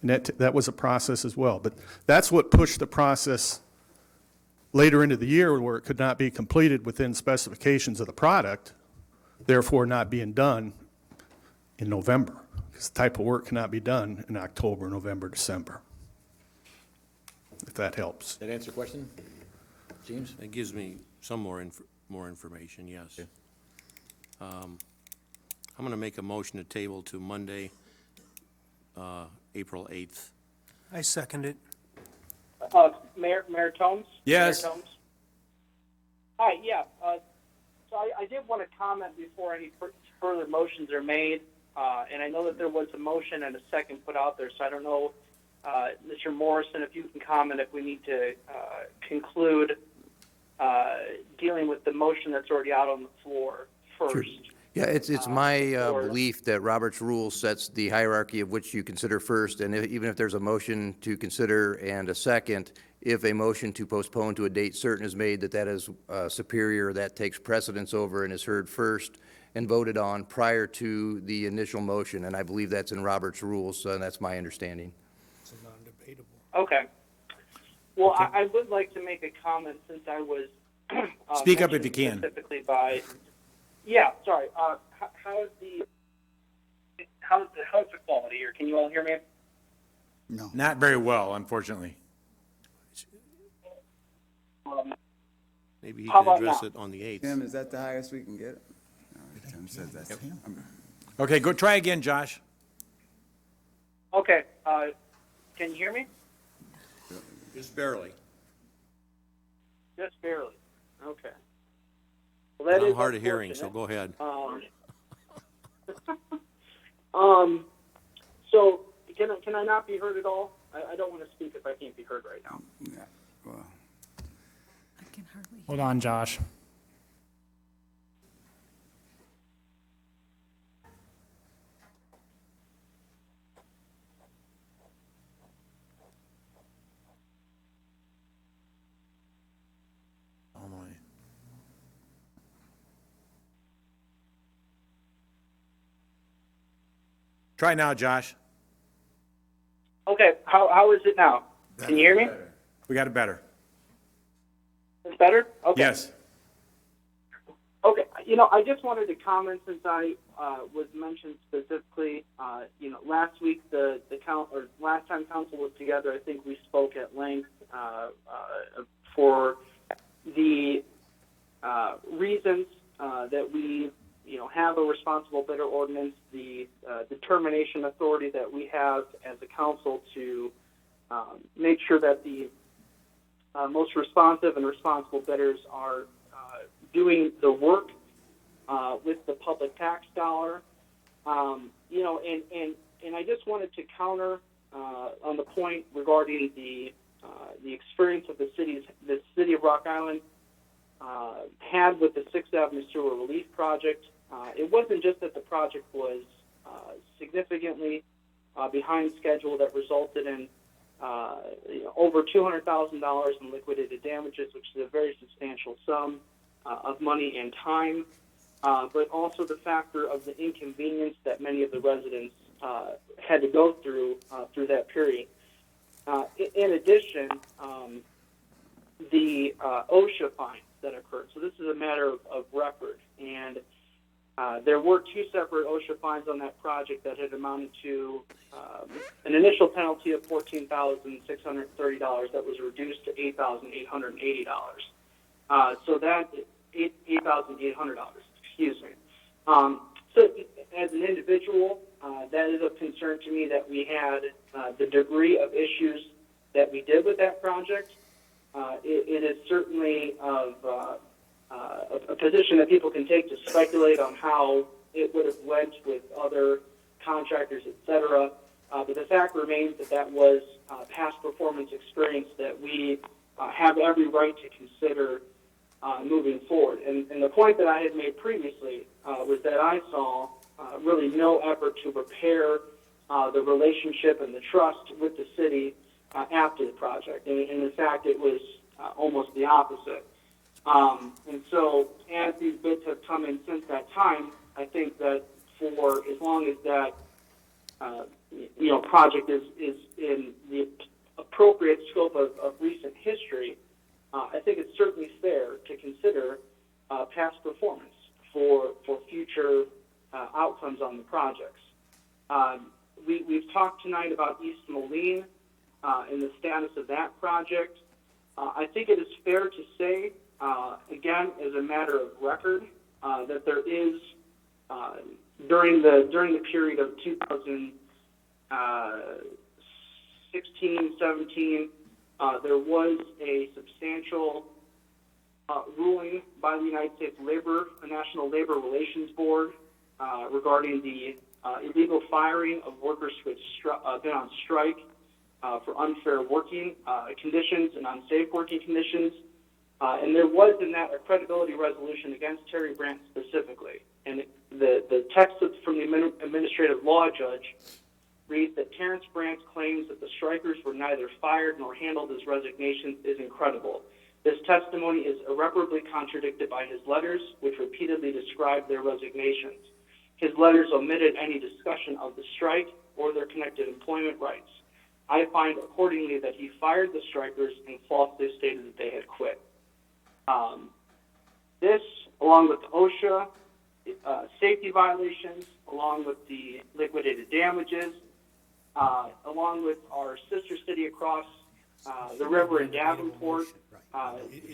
And that was a process as well. But that's what pushed the process later into the year, where it could not be completed within specifications of the product, therefore not being done in November, because the type of work cannot be done in October, November, December, if that helps. That answer your question? James? It gives me some more information, yes. I'm going to make a motion to table to Monday, April 8th. I second it. Mayor Tomes? Yes. Mayor Tomes? Hi, yeah. So I did want to comment before any further motions are made. And I know that there was a motion and a second put out there, so I don't know, Mr. Morrison, if you can comment if we need to conclude dealing with the motion that's already out on the floor first. Yeah, it's my belief that Robert's rule sets the hierarchy of which you consider first, and even if there's a motion to consider and a second, if a motion to postpone to a date certain is made, that is superior, that takes precedence over and is heard first and voted on prior to the initial motion, and I believe that's in Robert's rules, and that's my understanding. It's a non-debatable. Okay. Well, I would like to make a comment since I was Speak up if you mentioned can. specifically by. Yeah, sorry. How's the quality here? Can you all hear me? No. Not very well, unfortunately. Maybe he How can about address now? it on the 8th. Tim, is that the highest we can get? No, Tim said that's. Okay, go try again, Josh. Okay. Can you hear me? Just barely. Just barely. Okay. Well, that I'm is hard of hearing, so unfortunate. go ahead. So can I not be heard at all? I don't want to speak if I can't be heard right now. Yeah, well, I can hardly. Hold on, Josh. Oh, my. Try now, Josh. Okay. How is it now? Can you hear me? We got it better. It's better? Okay. Yes. Okay, I just wanted to comment since I was mentioned specifically. Last week last time council was together, I think we spoke at length for the reasons that we, have a responsible bidder ordinance, the determination authority that we have as a council to make sure that the most responsive and responsible bidders are doing the work with the public tax dollar, and I just wanted to counter on the point regarding the experience of the city of Rock Island had with the 6th Avenue Sewer Relief Project. It wasn't just that the project was significantly behind schedule that resulted in over $200,000 in liquidated damages, which is a very substantial sum of money and time, but also the factor of the inconvenience that many of the residents had to go through that period. In addition, the OSHA fines that occurred. So this is a matter of record, and There were two separate OSHA fines on that project that had amounted to an initial penalty of $14,630 that was reduced to $8,880. So that $8,800, excuse me. So as an individual, that is of concern to me that we had the degree of issues that we did with that project. It is certainly of a position that people can take to speculate on how it would have went with other contractors, et cetera. But the fact remains that that was past performance experience that we have every right to consider moving forward. And the point that I had made previously was that I saw really no effort to repair the relationship and the trust with the city after the project. And in fact, it was almost the opposite. And so as these bids have come in since that time, I think that for as long as that project is in the appropriate scope of recent history, I think it's certainly fair to consider past performance for future outcomes on the projects. We've talked tonight about East Moline and the status of that project. I think it is fair to say, again, as a matter of record, that there is during the period of 2016, 17, there was a substantial ruling by the United States National Labor Relations Board regarding the illegal firing of workers who had been on strike for unfair working conditions and unsafe working conditions. And there was in that a credibility resolution against Terry Brandt specifically. And the text from the administrative law judge reads that Terrence Brandt's claims that the strikers were neither fired nor handled as resignations is incredible. This testimony is irreparably contradicted by his letters, which repeatedly describe their resignations. His letters omitted any discussion of the strike or their connected employment rights. I find accordingly that he fired the strikers and falsely stated that they had quit. This, along with the OSHA safety violations, along with the liquidated damages, along with our sister city across the river in Davenport,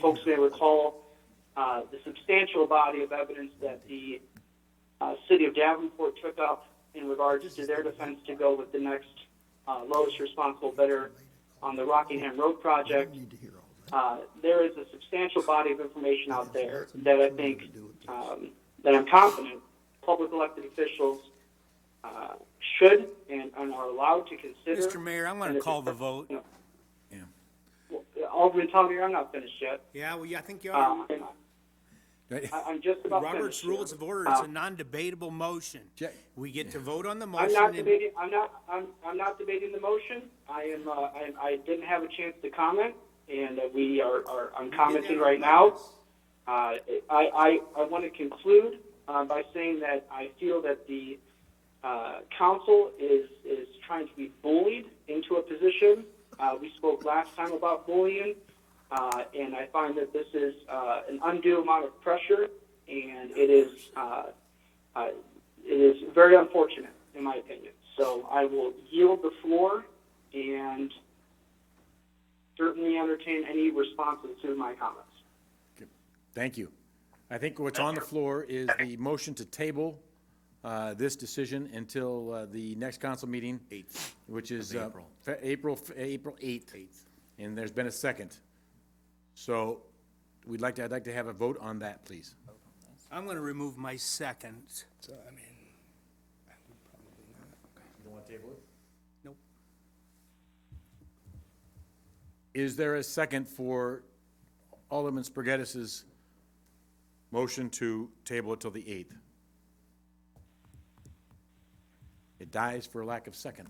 folks may recall the substantial body of evidence that the city of Davenport took up in regards to their defense to go with the next lowest responsible bidder on the Rockingham Road project. There is a substantial body of information out there that I think, that I'm confident public elected officials should and are allowed to consider. Mr. Mayor, I'm going to call the vote. Alderman Tallier, I'm not finished yet. Yeah, well, I think you are. I'm just about Robert's finished. Rules of Order is a non-debatable motion. We get to vote on the I'm motion. not debating. I'm not debating the motion. I didn't have a chance to comment, and I'm commenting right now. I want to conclude by saying that I feel that the council is trying to be bullied into a position. We spoke last time about bullying, and I find that this is an undue amount of pressure, and it is very unfortunate, in my opinion. So I will yield the floor and certainly entertain any responses to my comments. Thank you. I think what's on the floor is the motion to table this decision until the next council meeting. Which is April 8th. And there's been a second. So I'd like to have a vote on that, please. I'm going to remove my second. So, I mean, You want to table it? Nope. Is there a second for Alderman Spargettis' motion to table it till the 8th? It dies for lack of second.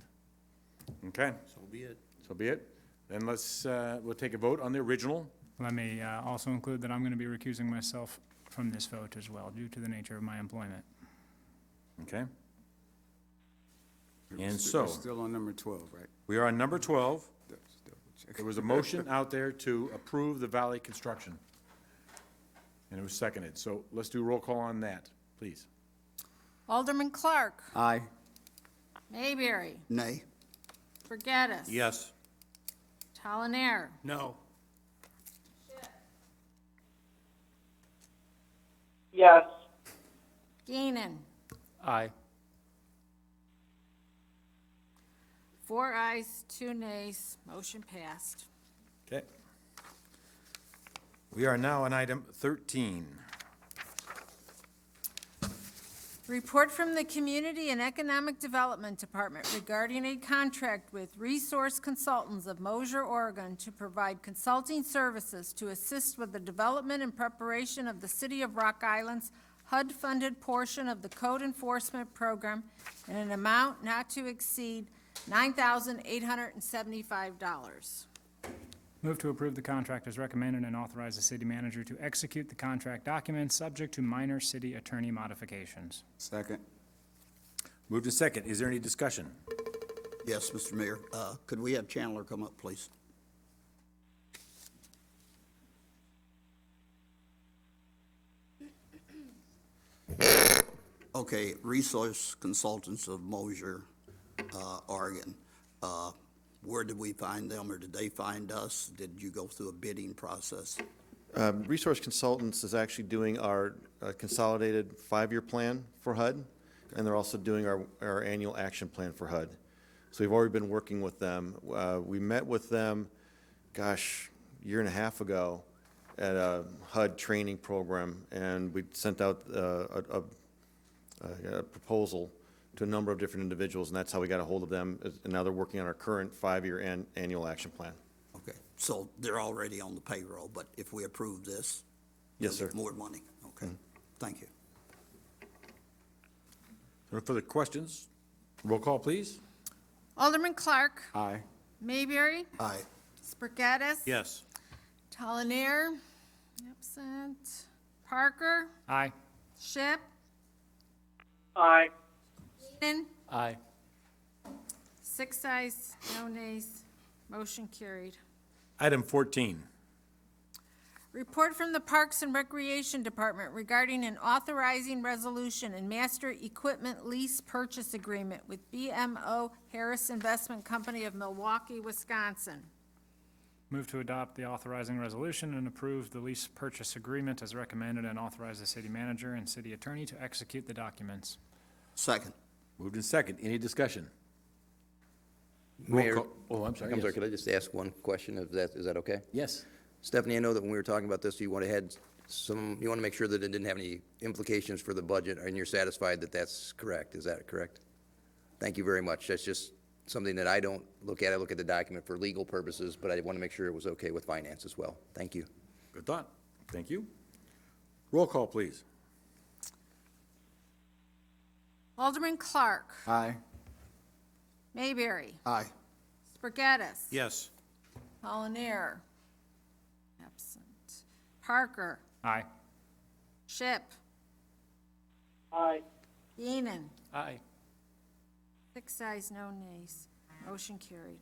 Okay, So be it. so be it. Then we'll take a vote on the original. Let me also include that I'm going to be recusing myself from this vote as well, due to the nature of my employment. Okay? And We're so, still on number 12, right? we are on number 12. Double check. There was a motion out there to approve the Valley construction. And it was seconded. So let's do a roll call on that, please. Alderman Clark. Aye. Mayberry. Nay. Spargattis. Yes. Talanair. No. Yes. Geenan. Aye. 4 ayes, 2 nays, motion passed. Okay. We are now on item 13. Report from the Community and Economic Development Department regarding a contract with Resource Consultants of Mosier, Oregon to provide consulting services to assist with the development and preparation of the City of Rock Island's HUD-funded portion of the code enforcement program in an amount not to exceed $9,875. Move to approve the contract as recommended and authorize the city manager to execute the contract documents subject to minor city attorney modifications. Second. Moved to second. Is there any discussion? Yes, Mr. Mayor. Could we have Chandler come up, please? Okay, Resource Consultants of Mosier, Oregon. Where did we find them, or did they find us? Did you go through a bidding process? Resource Consultants is actually doing our consolidated 5-year plan for HUD, and they're also doing our annual action plan for HUD. So we've already been working with them. We met with them, gosh, a year and a half ago at a HUD training program, and we sent out a proposal to a number of different individuals, and that's how we got a hold of them. And now they're working on our current 5-year annual action plan. Okay, so they're already on the payroll, but if we approve this? Yes, they'll sir. get more money. Okay, thank you. No further questions? Roll call, please. Alderman Clark. Aye. Mayberry. Aye. Spargattis. Yes. Talanair. Absent. Parker. Aye. Ship. Aye. Geenan. Aye. 6 ayes, no nays, motion carried. Item 14. Report from the Parks and Recreation Department regarding an authorizing resolution and master equipment lease purchase agreement with BMO Harris Investment Company of Milwaukee, Wisconsin. Move to adopt the authorizing resolution and approve the lease purchase agreement as recommended and authorize the city manager and city attorney to execute the documents. Second. Moved in second. Any discussion? Roll Mayor, call. Oh, I'm sorry. I'm sorry, Yes. could I just ask one question? Is that okay? Yes. Stephanie, I know that when we were talking about this, you want to make sure that it didn't have any implications for the budget, and you're satisfied that that's correct. Is that correct? Thank you very much. That's just something that I don't look at. I look at the document for legal purposes, but I want to make sure it was okay with finance as well. Thank you. Good thought. Thank you. Roll call, please. Alderman Clark. Aye. Mayberry. Aye. Spargattis. Yes. Talanair. Absent. Parker. Aye. Ship. Aye. Geenan. Aye. 6 ayes, no nays, motion carried.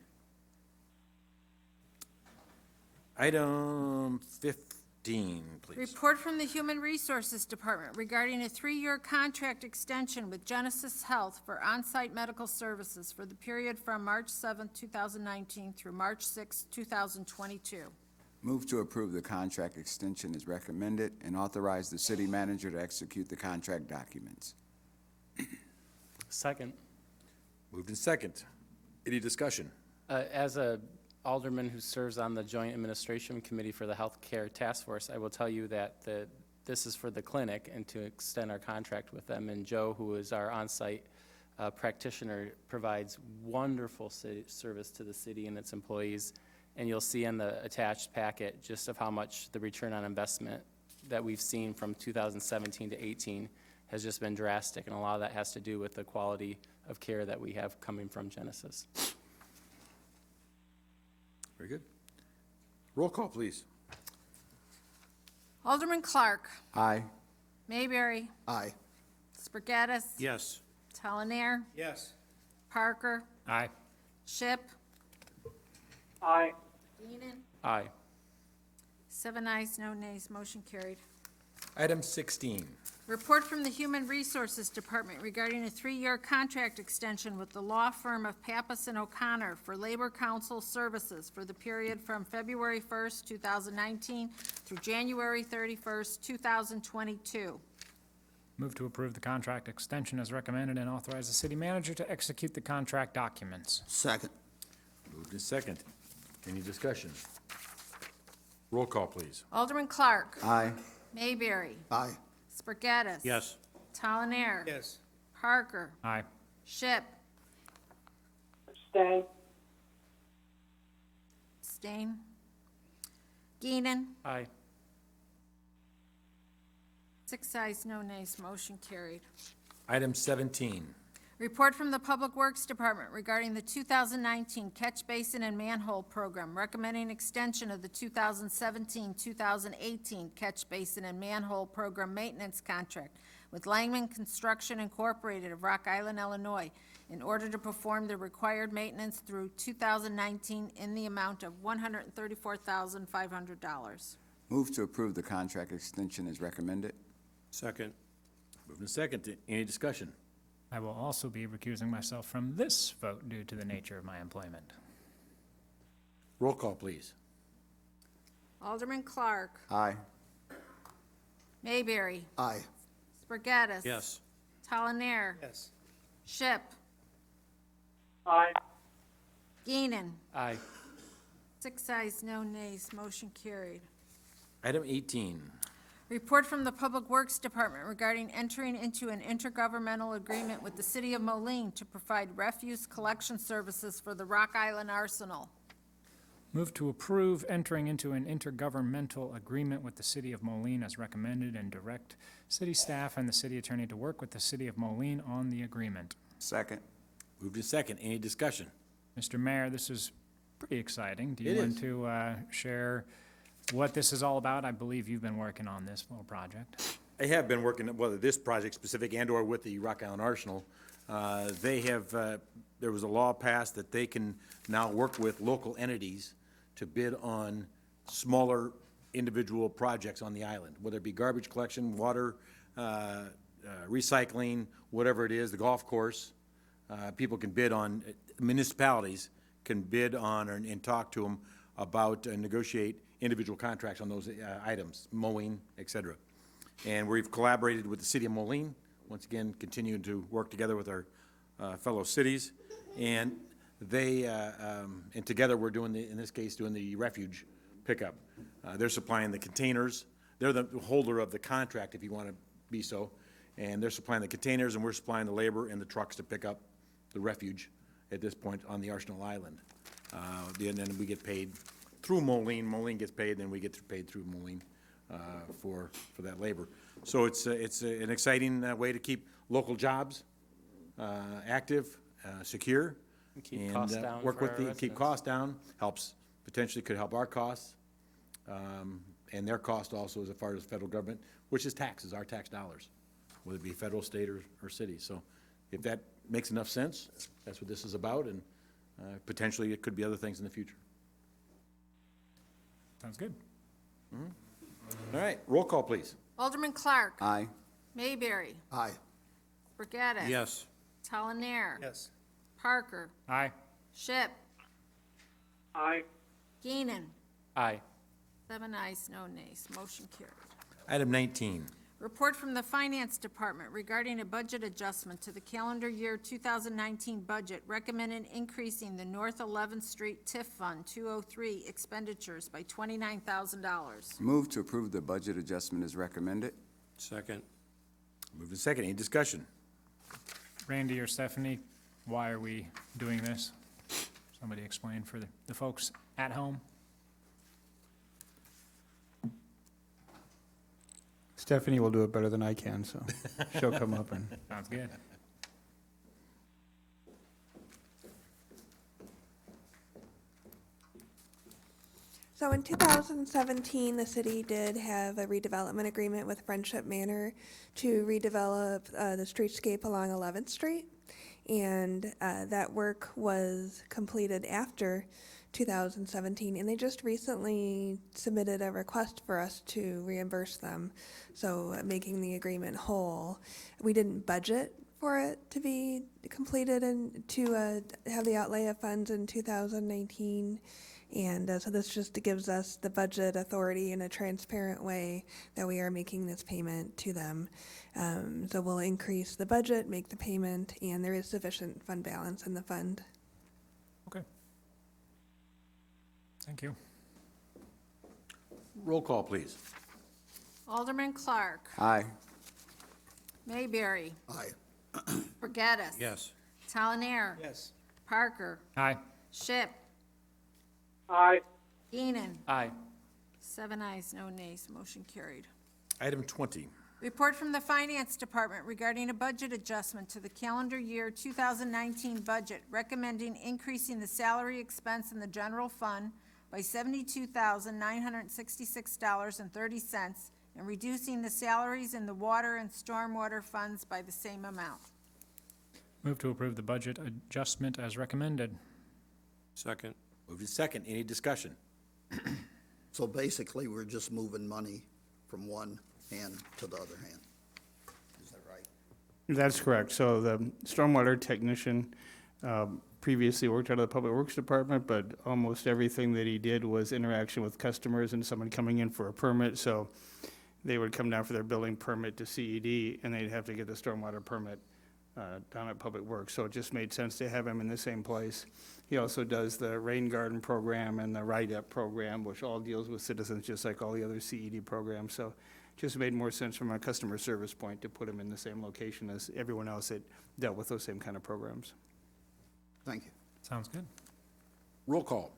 Item 15, please. Report from the Human Resources Department regarding a 3-year contract extension with Genesis Health for on-site medical services for the period from March 7, 2019 through March 6, 2022. Move to approve the contract extension as recommended and authorize the city manager to execute the contract documents. Second. Moved in second. Any discussion? As a alderman who serves on the Joint Administration Committee for the Healthcare Task Force, I will tell you that this is for the clinic and to extend our contract with them. And Joe, who is our on-site practitioner, provides wonderful service to the city and its employees. And you'll see in the attached packet just of how much the return on investment that we've seen from 2017 to 18 has just been drastic. And a lot of that has to do with the quality of care that we have coming from Genesis. Very good. Roll call, please. Alderman Clark. Aye. Mayberry. Aye. Spargattis. Yes. Talanair. Yes. Parker. Aye. Ship. Aye. Geenan. Aye. 7 ayes, no nays, motion carried. Item 16. Report from the Human Resources Department regarding a 3-year contract extension with the law firm of Pappas and O'Connor for Labor Council services for the period from February 1st, 2019 through January 31st, 2022. Move to approve the contract extension as recommended and authorize the city manager to execute the contract documents. Second. Moved and second. Any discussion? Roll call, please. Alderman Clark. Aye. Mayberry. Aye. Spargattis. Yes. Talanair. Yes. Parker. Aye. Ship. Abstain. Stain. Geenan. Aye. 6 ayes, no nays, motion carried. Item 17. Report from the Public Works Department regarding the 2019 Catch Basin and Manhole Program, recommending extension of the 2017-2018 Catch Basin and Manhole Program Maintenance Contract with Langman Construction Incorporated of Rock Island, Illinois, in order to perform the required maintenance through 2019 in the amount of $134,500. Move to approve the contract extension as recommended. Second. Moved and second. Any discussion? I will also be recusing myself from this vote due to the nature of my employment. Roll call, please. Alderman Clark. Aye. Mayberry. Aye. Spargattis. Yes. Talanair. Yes. Ship. Aye. Geenan. Aye. 6 ayes, no nays, motion carried. Item 18. Report from the Public Works Department regarding entering into an intergovernmental agreement with the City of Moline to provide refuse collection services for the Rock Island Arsenal. Move to approve entering into an intergovernmental agreement with the City of Moline as recommended and direct city staff and the city attorney to work with the City of Moline on the agreement. Second. Moved and second. Any discussion? Mr. Mayor, this is pretty exciting. Do It you want is. to share what this is all about? I believe you've been working on this little project. I have been working, whether this project specific and/or with the Rock Island Arsenal. They have, there was a law passed that they can now work with local entities to bid on smaller individual projects on the island, whether it be garbage collection, water, recycling, whatever it is, the golf course. People can bid on, municipalities can bid on and talk to them about and negotiate individual contracts on those items, mowing, et cetera. And we've collaborated with the City of Moline, once again, continuing to work together with our fellow cities. And they, and together we're doing, in this case, doing the refuge pickup. They're supplying the containers. They're the holder of the contract, if you want to be so. And they're supplying the containers, and we're supplying the labor and the trucks to pick up the refuge at this point on the Arsenal Island. And then we get paid through Moline. Moline gets paid, then we get paid through Moline for that labor. So it's an exciting way to keep local jobs active, secure. And keep costs down Work for with our keep residents. costs down, helps, potentially could help our costs, and their cost also as far as federal government, which is taxes, our tax dollars, whether it be federal, state, or city. So if that makes enough sense, that's what this is about, and potentially it could be other things in the future. Sounds good. All right, roll call, please. Alderman Clark. Aye. Mayberry. Aye. Spargattis. Yes. Talanair. Yes. Parker. Aye. Ship. Aye. Geenan. Aye. 7 ayes, no nays, motion carried. Item 19. Report from the Finance Department regarding a budget adjustment to the calendar year 2019 budget, recommended increasing the North 11th Street TIF Fund 203 expenditures by $29,000. Move to approve the budget adjustment as recommended. Second. Moved and second. Any discussion? Randy or Stephanie, why are we doing this? Somebody explain for the folks at home. Stephanie will do it better than I can, so she'll come up and. Sounds good. So in 2017, the city did have a redevelopment agreement with Friendship Manor to redevelop the streetscape along 11th Street. And that work was completed after 2017, and they just recently submitted a request for us to reimburse them, so making the agreement whole. We didn't budget for it to be completed and to have the outlay of funds in 2019. And so this just gives us the budget authority in a transparent way that we are making this payment to them. So we'll increase the budget, make the payment, and there is sufficient fund balance in the fund. Okay. Thank you. Roll call, please. Alderman Clark. Aye. Mayberry. Aye. Burgettis. Yes. Talonier. Yes. Parker. Aye. Ship. Aye. Keenan. Aye. 7 ayes, no nays, motion carried. Item 20. Report from the Finance Department regarding a budget adjustment to the calendar year 2019 budget, recommending increasing the salary expense in the general fund by $72,966.30 and reducing the salaries in the water and stormwater funds by the same amount. Move to approve the budget adjustment as recommended. Second. Moved in second. Any discussion? So basically, we're just moving money from one hand to the other hand. Is that right? That's correct. So the stormwater technician previously worked out of the Public Works Department, but almost everything that he did was interaction with customers and someone coming in for a permit. So they would come down for their building permit to CED, and they'd have to get the stormwater permit down at Public Works. So it just made sense to have him in the same place. He also does the rain garden program and the RIDEP program, which all deals with citizens, just like all the other CED programs. So just made more sense from a customer service point to put him in the same location as everyone else that dealt with those same kind of programs. Thank you. Sounds good. Roll call.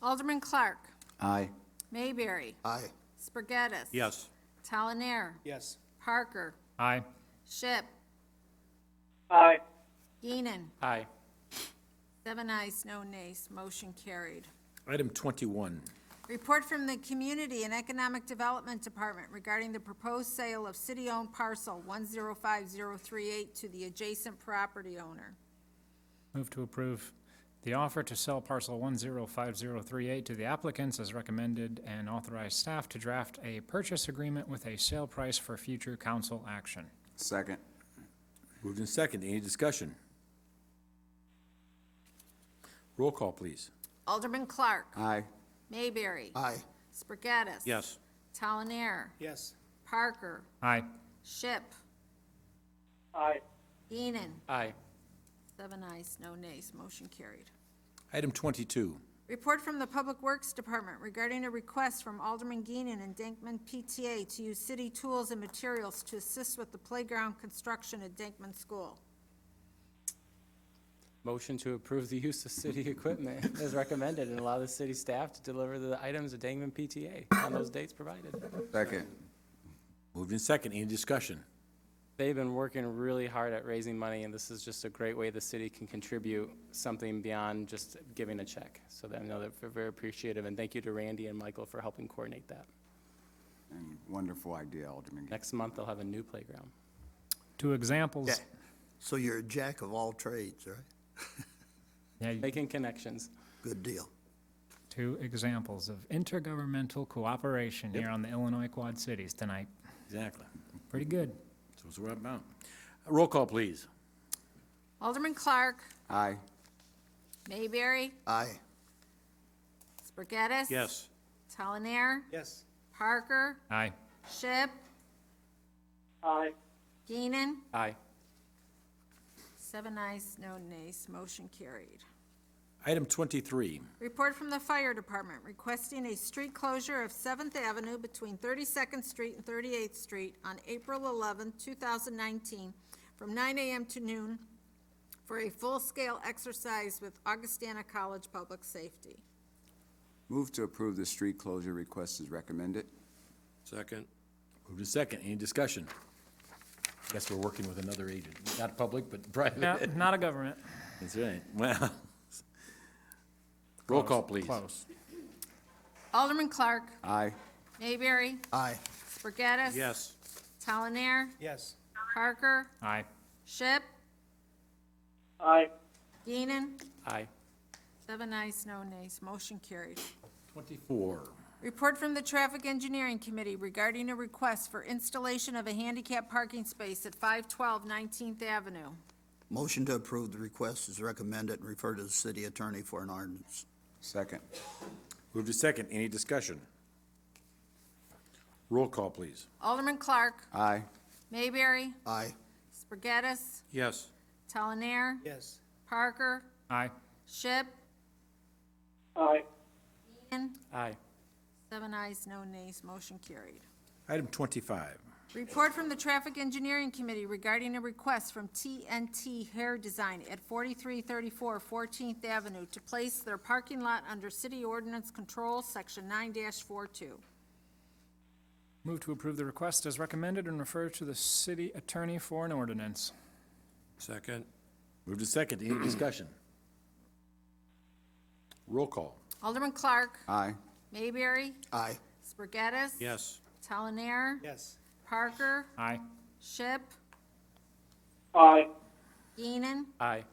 Alderman Clark. Aye. Mayberry. Aye. Spargattis. Yes. Talonier. Yes. Parker. Aye. Ship. Aye. Keenan. Aye. 7 ayes, no nays, motion carried. Item 21. Report from the Community and Economic Development Department regarding the proposed sale of city-owned parcel 105038 to the adjacent property owner. Move to approve the offer to sell parcel 105038 to the applicants as recommended and authorize staff to draft a purchase agreement with a sale price for future council action. Second. Moved in second. Any discussion? Roll call, please. Alderman Clark. Aye. Mayberry. Aye. Spargattis. Yes. Talonier. Yes. Parker. Aye. Ship. Aye. Keenan. Aye. 7 ayes, no nays, motion carried. Item 22. Report from the Public Works Department regarding a request from Alderman Geenan and Dankman PTA to use city tools and materials to assist with the playground construction at Dankman School. Motion to approve the use of city equipment as recommended and allow the city staff to deliver the items at Dangman PTA on those dates provided. Second. Moved in second. Any discussion? They've been working really hard at raising money, and this is just a great way the city can contribute something beyond just giving a check. So I know that we're very appreciative, and thank you to Randy and Michael for helping coordinate that. Wonderful idea, Alderman. Next month, they'll have a new playground. 2 examples. Yeah. So you're a jack of all trades, right? Yeah, Making connections. Good deal. 2 examples of intergovernmental cooperation here on the Illinois Quad Cities tonight. Exactly. Pretty good. That's what we're about. Roll call, please. Alderman Clark. Aye. Mayberry. Aye. Spargattis. Yes. Talonier. Yes. Parker. Aye. Ship. Aye. Keenan. Aye. 7 ayes, no nays, motion carried. Item 23. Report from the Fire Department requesting a street closure of 7th Avenue between 32nd Street and 38th Street on April 11, 2019, from 9 a.m. to noon for a full-scale exercise with Augustana College Public Safety. Move to approve the street closure request as recommended. Second. Moved in second. Any discussion? Guess we're working with another agent. Not public, but private. No, not a government. That's right. Well, roll call, please. Close. Alderman Clark. Aye. Mayberry. Aye. Spargattis. Yes. Talonier. Yes. Parker. Aye. Ship. Aye. Keenan. Aye. 7 ayes, no nays, motion carried. 24. Report from the Traffic Engineering Committee regarding a request for installation of a handicap parking space at 512 19th Avenue. Motion to approve the request is recommended and refer to the city attorney for an ordinance. Second. Moved to second. Any discussion? Roll call, please. Alderman Clark. Aye. Mayberry. Aye. Spargattis. Yes. Talanair. Yes. Parker. Aye. Ship. Aye. Ian. Aye. 7 ayes, no nays, motion carried. Item 25. Report from the Traffic Engineering Committee regarding a request from TNT Hair Design at 4334 14th Avenue to place their parking lot under City Ordinance Control, Section 9-42. Move to approve the request as recommended and refer to the city attorney for an ordinance. Second. Moved to second. Any discussion? Roll call. Alderman Clark. Aye. Mayberry. Aye. Spargattis. Yes. Talanair. Yes. Parker. Aye. Ship. Aye. Keenan. Aye.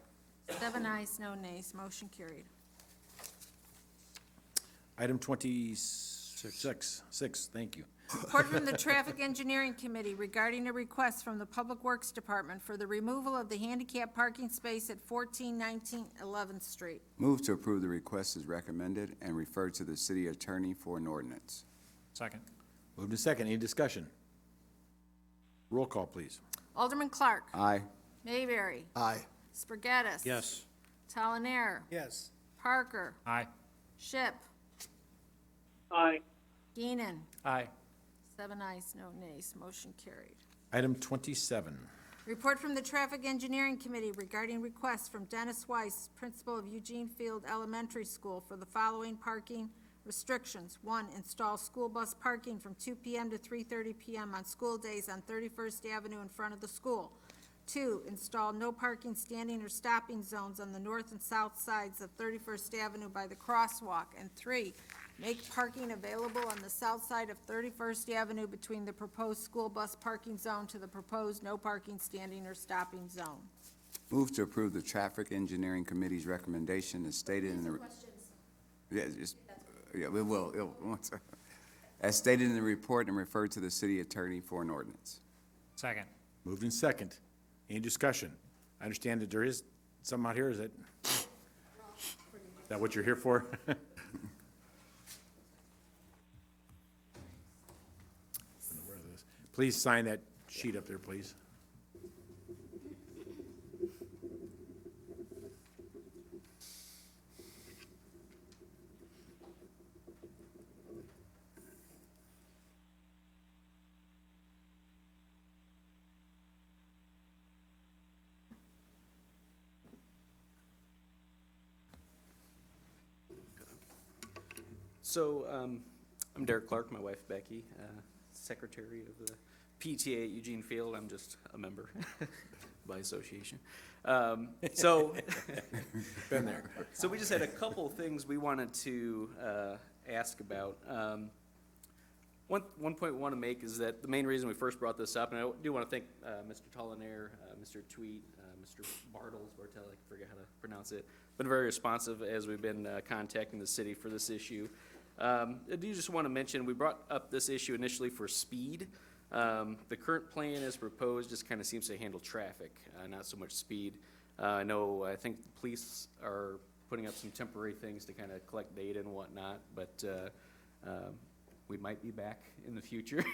7 ayes, no nays, motion carried. Item 26. Thank you. Report from the Traffic Engineering Committee regarding a request from the Public Works Department for the removal of the handicap parking space at 1419 11th Street. Move to approve the request as recommended and refer to the city attorney for an ordinance. Second. Moved to second. Any discussion? Roll call, please. Alderman Clark. Aye. Mayberry. Aye. Spargattis. Yes. Talanair. Yes. Parker. Aye. Ship. Aye. Keenan. Aye. 7 ayes, no nays, motion carried. Item 27. Report from the Traffic Engineering Committee regarding requests from Dennis Weiss, principal of Eugene Field Elementary School, for the following parking restrictions. 1, install school bus parking from 2 p.m. to 3:30 p.m. on school days on 31st Avenue in front of the school. 2, install no parking standing or stopping zones on the north and south sides of 31st Avenue by the crosswalk. And 3, make parking available on the south side of 31st Avenue between the proposed school bus parking zone to the proposed no parking standing or stopping zone. Move to approve the Traffic Engineering Committee's recommendation as stated in the. Yeah, we will. As stated in the report and referred to the city attorney for an ordinance. Second. Moved in second. Any discussion? I understand that there is some out here. Is that what you're here for? Please sign that sheet up there, please. So, I'm Derek Clark, my wife Becky, secretary of the PTA at Eugene Field. I'm just a member by association. So, Been there. so we just had a couple things we wanted to ask about. One point we want to make is that the main reason we first brought this up, and I do want to thank Mr. Talanair, Mr. Tweet, Mr. Bartels, I forget how to pronounce it, been very responsive as we've been contacting the city for this issue. I do just want to mention, we brought up this issue initially for speed. The current plan as proposed just kind of seems to handle traffic, not so much speed. I think the police are putting up some temporary things to kind of collect data and whatnot, but we might be back in the future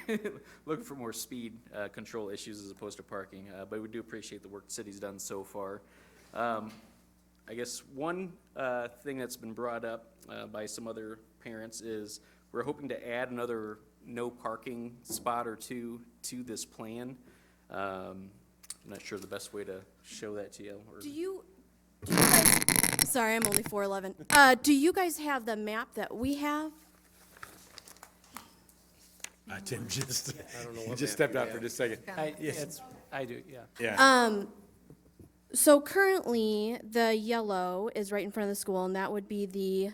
looking for more speed control issues as opposed to parking. But we do appreciate the work the city's done so far. I guess one thing that's been brought up by some other parents is we're hoping to add another no parking spot or two to this plan. I'm not sure the best way to show that to you. Do you guys, sorry, I'm only 4'11". Do you guys have the map that we have? Tim just, he just stepped out for just a second. I do, yeah. Yeah. So currently, the yellow is right in front of the school, and that would be the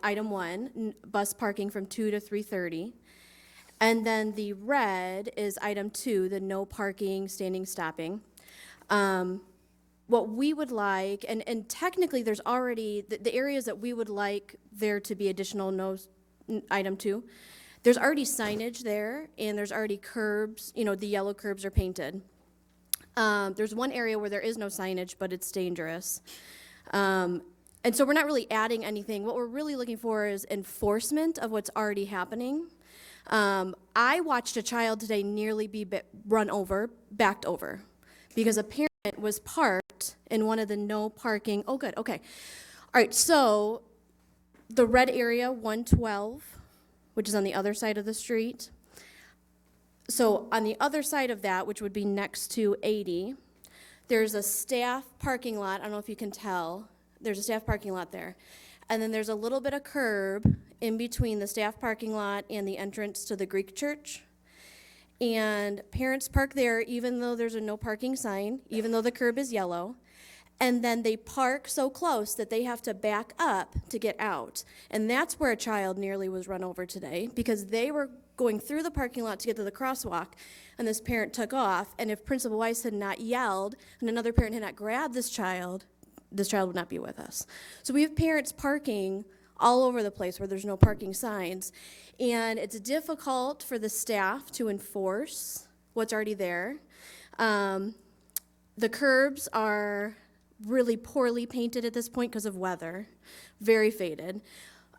item 1, bus parking from 2 to 3:30. And then the red is item 2, the no parking, standing, stopping. what we would like, and technically there's already, the areas that we would like there to be additional item 2, there's already signage there, and there's already curbs, the yellow curbs are painted. There's one area where there is no signage, but it's dangerous. And so we're not really adding anything. What we're really looking for is enforcement of what's already happening. I watched a child today nearly be run over, backed over, because a parent was parked in one of the no parking. Oh, good, okay. All right, so the red area, 112, which is on the other side of the street. So on the other side of that, which would be next to 80, there's a staff parking lot. I don't know if you can tell. There's a staff parking lot there. And then there's a little bit of curb in between the staff parking lot and the entrance to the Greek church. And parents park there even though there's a no parking sign, even though the curb is yellow. And then they park so close that they have to back up to get out. And that's where a child nearly was run over today, because they were going through the parking lot to get to the crosswalk, and this parent took off. And if Principal Weiss had not yelled and another parent had not grabbed this child would not be with us. So we have parents parking all over the place where there's no parking signs. And it's difficult for the staff to enforce what's already there. The curbs are really poorly painted at this point because of weather, very faded.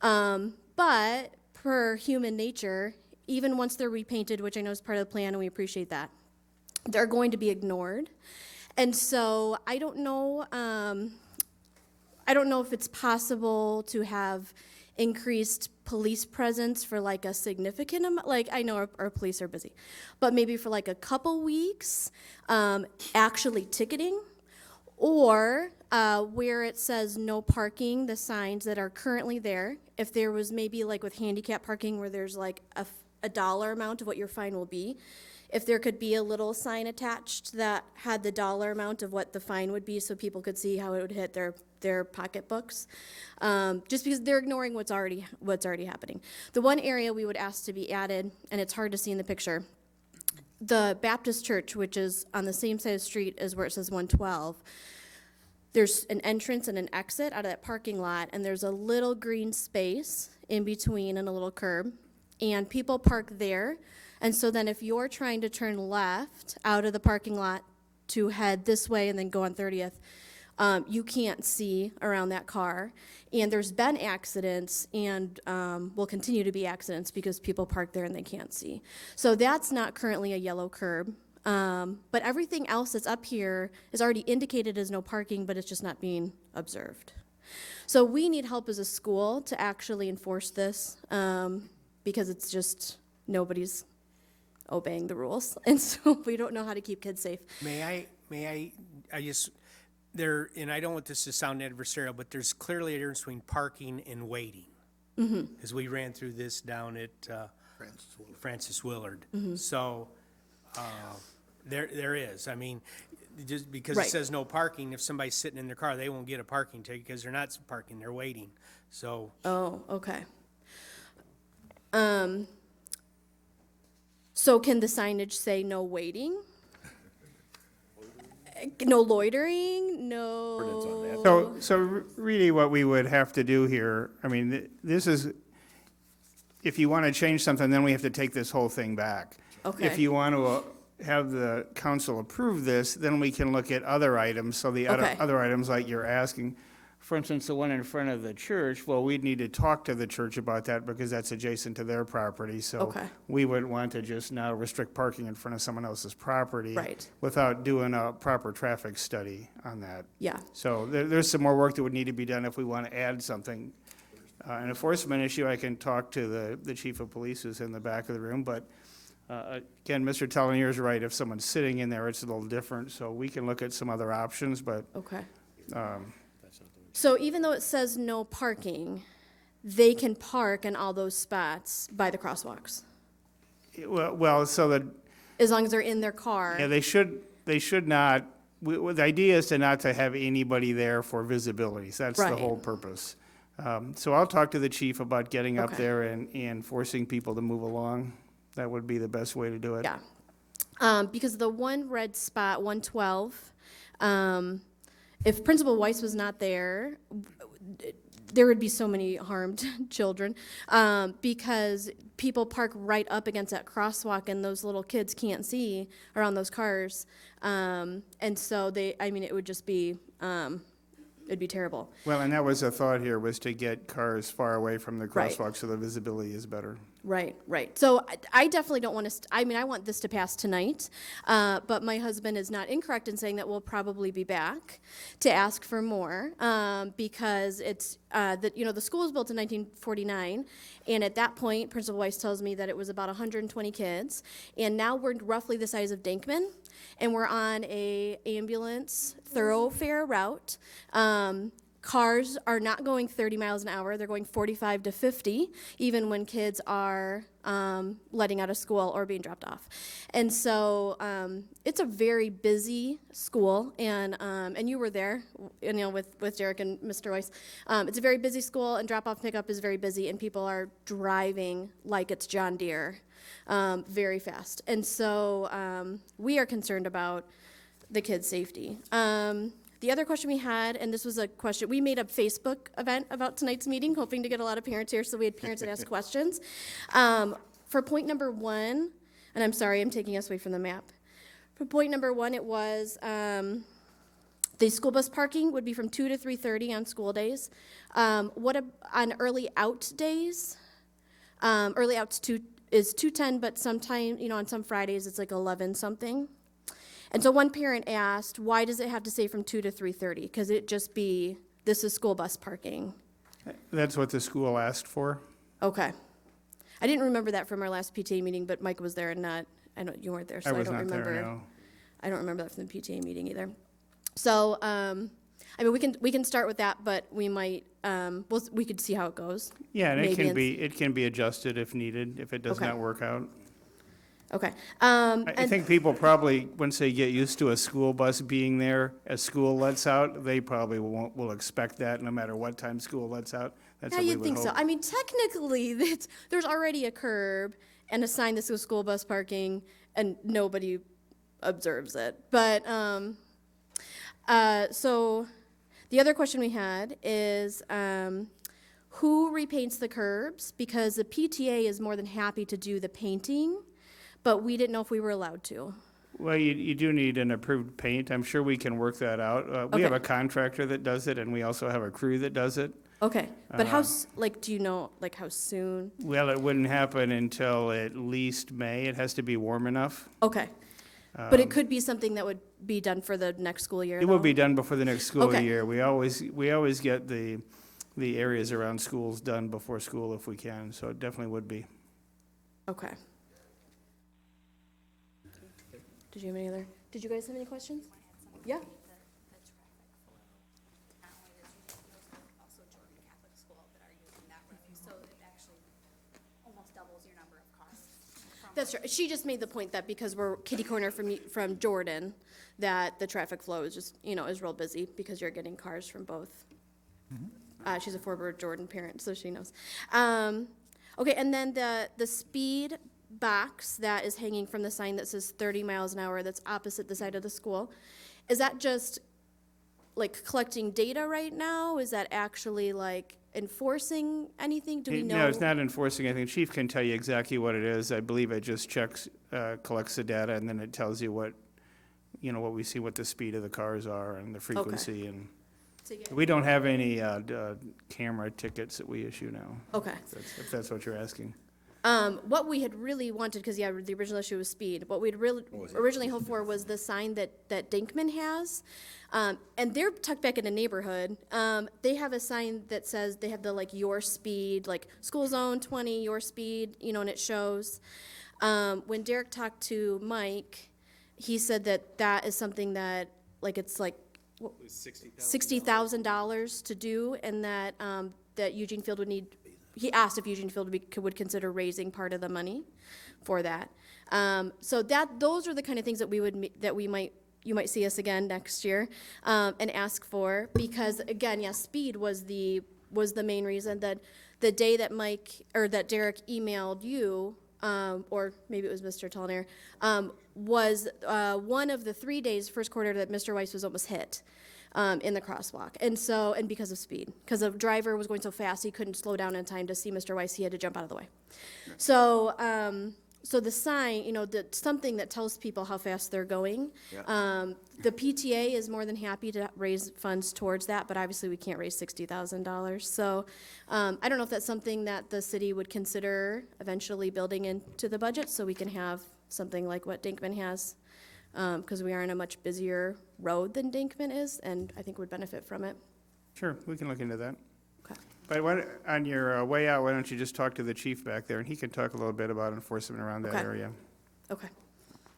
But per human nature, even once they're repainted, which I know is part of the plan and we appreciate that, they're going to be ignored. And so I don't know if it's possible to have increased police presence for like a significant amount, like I know our police are busy, but maybe for like a couple weeks, actually ticketing, or where it says no parking, the signs that are currently there, if there was maybe like with handicap parking where there's like a dollar amount of what your fine will be, if there could be a little sign attached that had the dollar amount of what the fine would be so people could see how it would hit their pocketbooks, just because they're ignoring what's already happening. The one area we would ask to be added, and it's hard to see in the picture, the Baptist church, which is on the same side of the street as where it says 112, there's an entrance and an exit out of that parking lot, and there's a little green space in between and a little curb, and people park there. And so then if you're trying to turn left out of the parking lot to head this way and then go on 30th, you can't see around that car. And there's been accidents and will continue to be accidents because people park there and they can't see. So that's not currently a yellow curb. But everything else that's up here is already indicated as no parking, but it's just not being observed. So we need help as a school to actually enforce this because it's just nobody's obeying the rules. And so we don't know how to keep kids safe. I just, and I don't want this to sound adversarial, but there's clearly a difference between parking and waiting. Because we ran through this down at Francis Willard. So there is. I mean, just because it says no parking, if somebody's sitting in their car, they won't get a parking ticket because they're not parking, they're waiting. So. Oh, okay. So can the signage say no waiting? No loitering? No. So really what we would have to do here, I mean, this is, if you want to change something, then we have to take this whole thing back. Okay. If you want to have the council approve this, then we can look at other items. So the Okay. other items like you're asking, for instance, the one in front of the church, well, we'd need to talk to the church about that because that's adjacent to their property. So Okay. we wouldn't want to just now restrict parking in front of someone else's property. Right. Without doing a proper traffic study on that. Yeah. So there's some more work that would need to be done if we want to add something. An enforcement issue, I can talk to the chief of police who's in the back of the room, but again, Mr. Telenier is right. If someone's sitting in there, it's a little different, so we can look at some other options, but. Okay. So even though it says no parking, they can park in all those spots by the crosswalks, Well, so that, as long as they're in their car. yeah, they should not, the idea is to not to have anybody there for visibility. So that's the Right. whole purpose. So I'll talk to the chief about getting up Okay. there and forcing people to move along. That would be the best way to do it. Yeah. Because the one red spot, 112, if Principal Weiss was not there, there would be so many harmed children, because people park right up against that crosswalk and those little kids can't see around those cars. And so it would just be, it'd be terrible. Well, and that was a thought here, was to get cars far away from the Right. crosswalk so the visibility is better. Right, right. So I definitely don't want to, I want this to pass tonight, but my husband is not incorrect in saying that we'll probably be back to ask for more, because it's, the school was built in 1949, and at that point, Principal Weiss tells me that it was about 120 kids, and now we're roughly the size of Dinkman, and we're on a ambulance thoroughfare route. Cars are not going 30 miles an hour, they're going 45 to 50, even when kids are letting out of school or being dropped off. And so it's a very busy school, and you were there, with Derek and Mr. Weiss. It's a very busy school, and drop-off pickup is very busy, and people are driving like it's John Deere very fast. And so we are concerned about the kids' safety. The other question we had, and this was a question, we made a Facebook event about tonight's meeting, hoping to get a lot of parents here, so we had parents that asked questions. For point number 1, and I'm sorry, I'm taking us away from the map. For point number 1, it was the school bus parking would be from 2 to 3:30 on school days. On early out days? Early outs is 2:10, but sometime, on some Fridays, it's like 11 something. And so one parent asked, why does it have to say from 2 to 3:30? Because it just be, this is school bus parking. That's what the school asked for. Okay. I didn't remember that from our last PTA meeting, but Mike was there and you weren't there, so I was don't not there, remember. no. I don't remember that from the PTA meeting either. So, we can start with that, but we might, we could see how it goes. Yeah, and Maybe it can be adjusted if needed, if it does Okay. not work out. Okay. I think people probably, once they get used to a school bus being there as school lets out, they probably will expect that no matter what time school lets out. That's Yeah, what we you'd would think so. hope. I mean, technically, there's already a curb and a sign that says school bus parking, and nobody observes it. But, so the other question we had is, who repaints the curbs? Because the PTA is more than happy to do the painting, but we didn't know if we were allowed to. Well, you do need an approved paint. I'm sure we can work that out. We have Okay. a contractor that does it, and we also have a crew that does it. Okay, but do you know, how soon? Well, it wouldn't happen until at least May. It has to be warm enough. Okay. But it could be something that would be done for the next school year, It will though? be done before the next school Okay. year. We always get the areas around schools done before school if we can, so it definitely would be. Okay. Did you have any other, did you guys have any questions? Yeah. That's right. She just made the point that because we're kitty corner from Jordan, that the traffic flow is just, is real busy because you're getting cars from both. She's a former Jordan parent, so she knows. Okay, and then the speed box that is hanging from the sign that says 30 miles an hour that's opposite the side of the school, is that just like collecting data right now? Is that actually like enforcing anything? Do we know? No, it's not enforcing anything. Chief can tell you exactly what it is. I believe it just collects the data, and then it tells you what we see, what the speed of the cars are and the frequency. And we don't have any camera tickets that we issue now. Okay. If that's what you're asking. What we had really wanted, because the original issue was speed, what we'd really originally hoped for was the sign that Dinkman has. And they're tucked back in a neighborhood. They have a sign that says, they have the your speed, like school zone 20, your speed, and it shows. When Derek talked to Mike, he said that is something that, it's like $60,000 to do, and that Eugene Field would need. He asked if Eugene Field would consider raising part of the money for that. So those are the kind of things that you might see us again next year and ask for, because again, yes, speed was the main reason that the day that that Derek emailed you, or maybe it was Mr. Tolnair, was one of the 3 days, first quarter, that Mr. Weiss was almost hit. in the crosswalk. And because of speed, because the driver was going so fast, he couldn't slow down in time to see Mr. Weiss, he had to jump out of the way. So, so the sign, something that tells people how fast they're going. The PTA is more than happy to raise funds towards that, but obviously we can't raise $60,000. So I don't know if that's something that the city would consider eventually building into the budget, so we can have something like what Dinkman has, because we are on a much busier road than Dinkman is, and I think would benefit from it. Sure, we can look into that. Okay. But on your way out, why don't you just talk to the chief back there, and he can talk a little bit about enforcement around that Okay. area. Okay.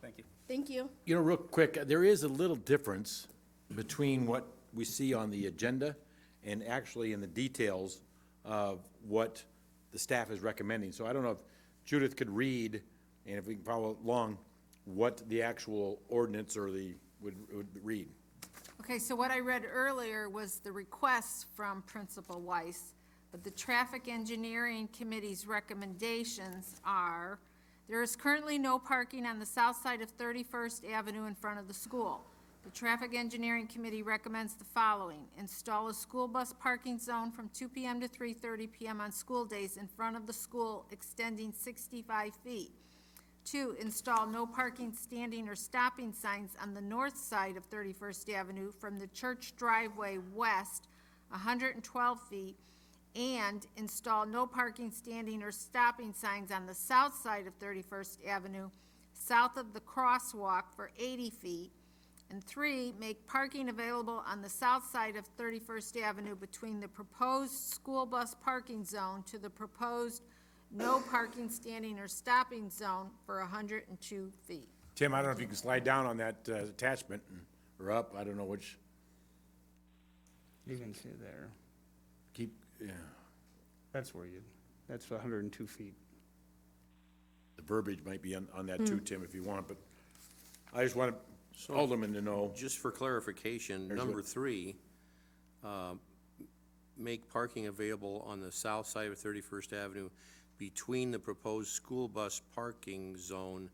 Thank you. Thank you. Real quick, there is a little difference between what we see on the agenda and actually in the details of what the staff is recommending. So I don't know if Judith could read, and if we can follow along, what the actual ordinance or would read. Okay, so what I read earlier was the request from Principal Weiss, but the Traffic Engineering Committee's recommendations are, there is currently no parking on the south side of 31st Avenue in front of the school. The Traffic Engineering Committee recommends the following: install a school bus parking zone from 2 p.m. to 3:30 p.m. on school days in front of the school extending 65 feet. 2, install no parking, standing, or stopping signs on the north side of 31st Avenue from the church driveway west 112 feet, and install no parking, standing, or stopping signs on the south side of 31st Avenue south of the crosswalk for 80 feet. And 3, make parking available on the south side of 31st Avenue between the proposed school bus parking zone to the proposed no parking, standing, or stopping zone for 102 feet. Tim, I don't know if you can slide down on that attachment, or up, I don't know which, You can see there. yeah, That's that's 102 feet. the verbiage might be on that too, Tim, if you want, but I just want Alderman to know. Just for clarification, There's number what- 3, make parking available on the south side of 31st Avenue between the proposed school bus parking zone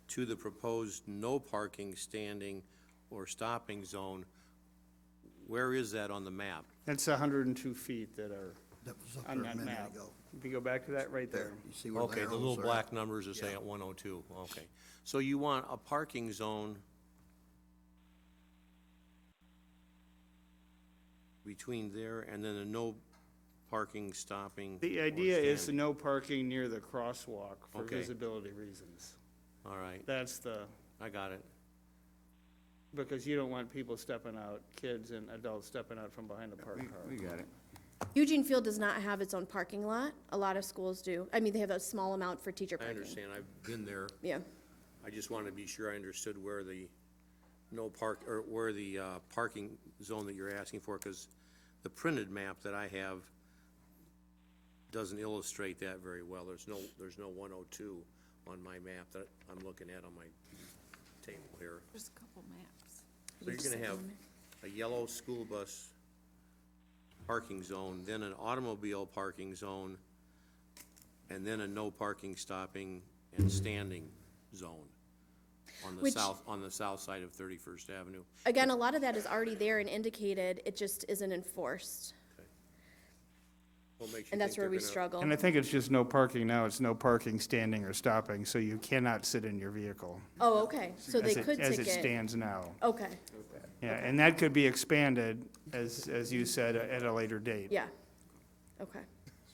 to the proposed no parking, standing, or stopping zone. Where is that on the map? That's 102 feet that are That was up on there a that minute map. ago. If you go back to that right there. You see where Okay, the little arrows are? black numbers are saying at 102, okay. So you want a parking zone between there and then a no parking, stopping, The or idea is standing. no parking near the crosswalk for Okay. visibility reasons. All right, That's the, I got it. because you don't want people stepping out, kids and adults stepping out from behind a parked car. We got it. Eugene Field does not have its own parking lot. A lot of schools do. I mean, they have a small amount for teacher I parking. understand, I've been there. Yeah. I just wanted to be sure I understood where the no park, or where the parking zone that you're asking for, because the printed map that I have doesn't illustrate that very well. There's no 102 on my map that I'm looking at on my table here. There's a couple maps. So you're gonna have a yellow school bus parking zone, then an automobile parking zone, and then a no parking, stopping, and standing zone on the Which- south side of 31st Avenue. Again, a lot of that is already there and indicated, it just isn't enforced. What makes you And that's think where they're we gonna- struggle. And I think it's just no parking now, it's no parking, standing, or stopping, so you cannot sit in your vehicle. Oh, okay, so they as it- could As ticket. it stands now. Okay, Yeah, and that could be expanded, as you said, at a later date. yeah, okay.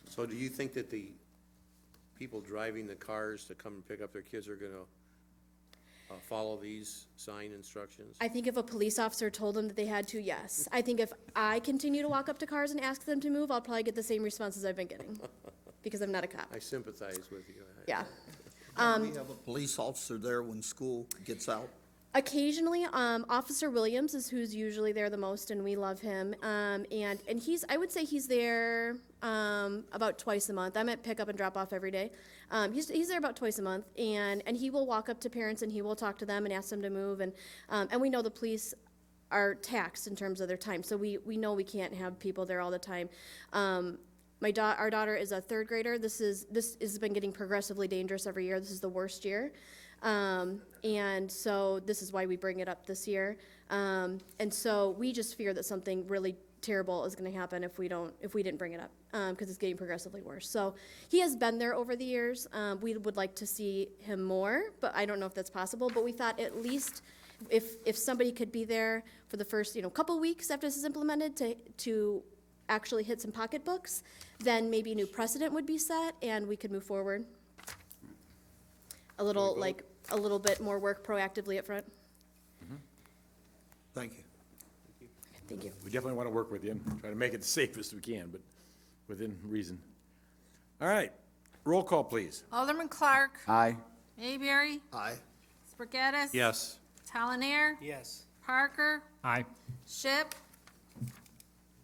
So do you think that the people driving the cars to come and pick up their kids are gonna follow these sign instructions? I think if a police officer told them that they had to, yes. I think if I continue to walk up to cars and ask them to move, I'll probably get the same responses I've been getting, because I'm not a cop. I sympathize with you. Yeah. We have a police officer there when school gets out. Occasionally, Officer Williams is who's usually there the most, and we love him. And I would say he's there about twice a month. I'm at pick up and drop off every day. He's there about twice a month, and he will walk up to parents and he will talk to them and ask them to move. And we know the police are taxed in terms of their time, so we know we can't have people there all the time. Our daughter is a third grader. This has been getting progressively dangerous every year. This is the worst year. And so this is why we bring it up this year. And so we just fear that something really terrible is going to happen if we didn't bring it up, because it's getting progressively worse. So he has been there over the years. We would like to see him more, but I don't know if that's possible. But we thought at least if somebody could be there for the first, couple weeks after this is implemented to actually hit some pocketbooks, then maybe a new precedent would be set and we could move forward. A little bit more work proactively up front. Thank you. Thank you. We definitely want to work with you and try to make it the safest we can, but within reason. All right, roll call, please. Alderman Clark. Aye. Mayberry. Aye. Spargattis. Yes. Talonier. Yes. Parker. Aye. Ship.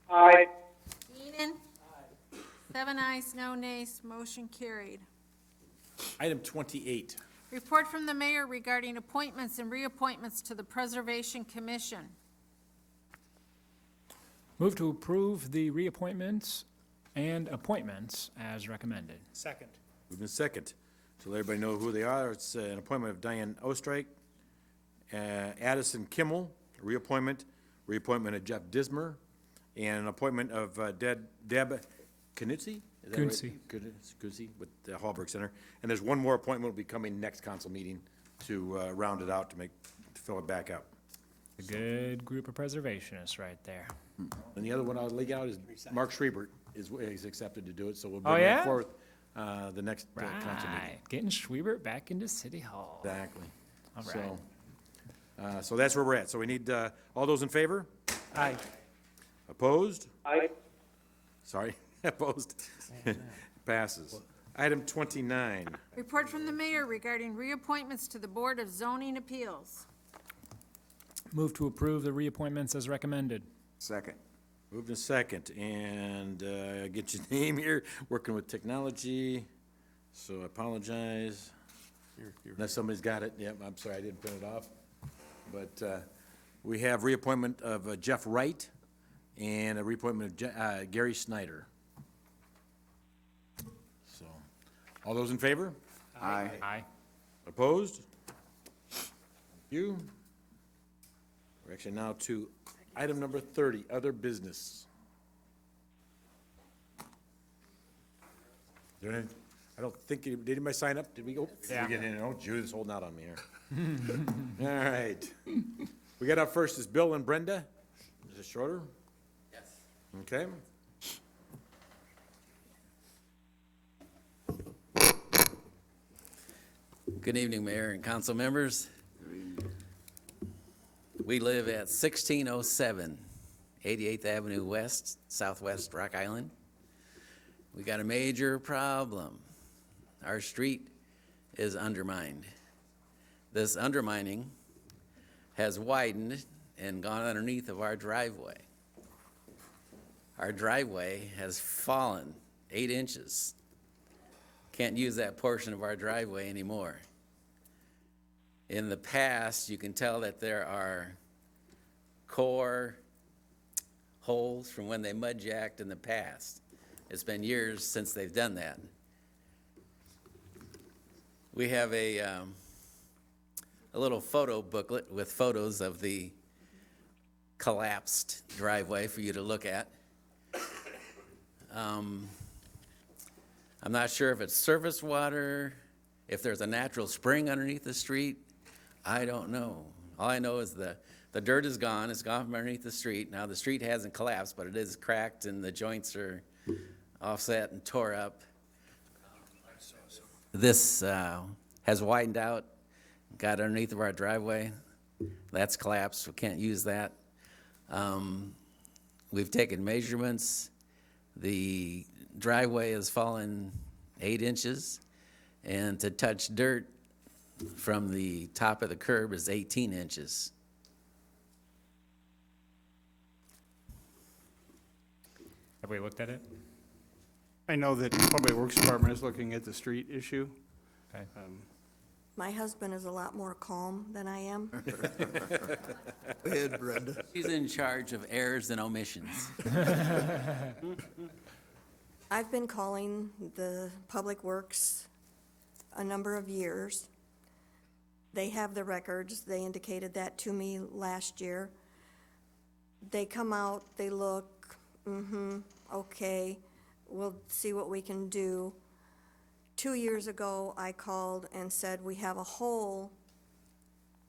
Aye. Eden. 7 ayes, no nays, motion carried. Item 28. Report from the mayor regarding appointments and reappointments to the Preservation Commission. Move to approve the reappointments and appointments as recommended. Second. Moving second. So let everybody know who they are. It's an appointment of Diane Ostrike, Addison Kimmel, reappointment of Jeff Dismer, and an appointment of Deb Knutzy? Is that right? Kunze. Kunze with the Hallberg Center. And there's one more appointment will be coming next council meeting to round it out to fill it back up. A good group of preservationists right there. And the other one I'll leak out is Mark Schriebert is accepted to do it, so we'll Oh, bring yeah? that forth the next council meeting. Right, getting Schwiebert back into City Hall. Exactly. All So, so that's where we're at. So we need, all those in favor? Aye. Opposed? Aye. Sorry, opposed? Passes. Item 29. Report from the mayor regarding reappointments to the Board of Zoning Appeals. Move to approve the reappointments as recommended. Second. Moved in second, and get your name here, working with technology, so I apologize. Unless somebody's got it, yep, I'm sorry, I didn't print it off. But we have reappointment of Jeff Wright and a reappointment of Gary Snyder. So, all those in favor? Aye. Aye. Opposed? Thank you. We're actually now to item number 30, other business. I don't think, did anybody sign up? Did we go? Yeah. We get in? Oh, Judith's holding out on me here. All right. We got up first is Bill and Brenda. Is it shorter? Yes. Okay. Good evening, Mayor and council members. We live at 1607 88th Avenue West, Southwest Rock Island. We got a major problem. Our street is undermined. This undermining has widened and gone underneath of our driveway. Our driveway has fallen 8 inches. Can't use that portion of our driveway anymore. In the past, you can tell that there are core holes from when they mud jacked in the past. It's been years since they've done that. We have a little photo booklet with photos of the collapsed driveway for you to look at. I'm not sure if it's surface water, if there's a natural spring underneath the street. I don't know. All I know is the dirt is gone. It's gone from underneath the street. Now, the street hasn't collapsed, but it is cracked and the joints are offset and tore up. This has widened out, got underneath of our driveway. That's collapsed. We can't use that. We've taken measurements. The driveway has fallen 8 inches, and to touch dirt from the top of the curb is 18 inches. Have we looked at it? I know that Public Works Department is looking at the street issue. Okay. My husband is a lot more calm than I am. Go ahead, Brenda. He's in charge of errors and omissions. I've been calling the Public Works a number of years, They have the records. They indicated that to me last year. They come out, they look, okay, we'll see what we can do. 2 years ago, I called and said, we have a hole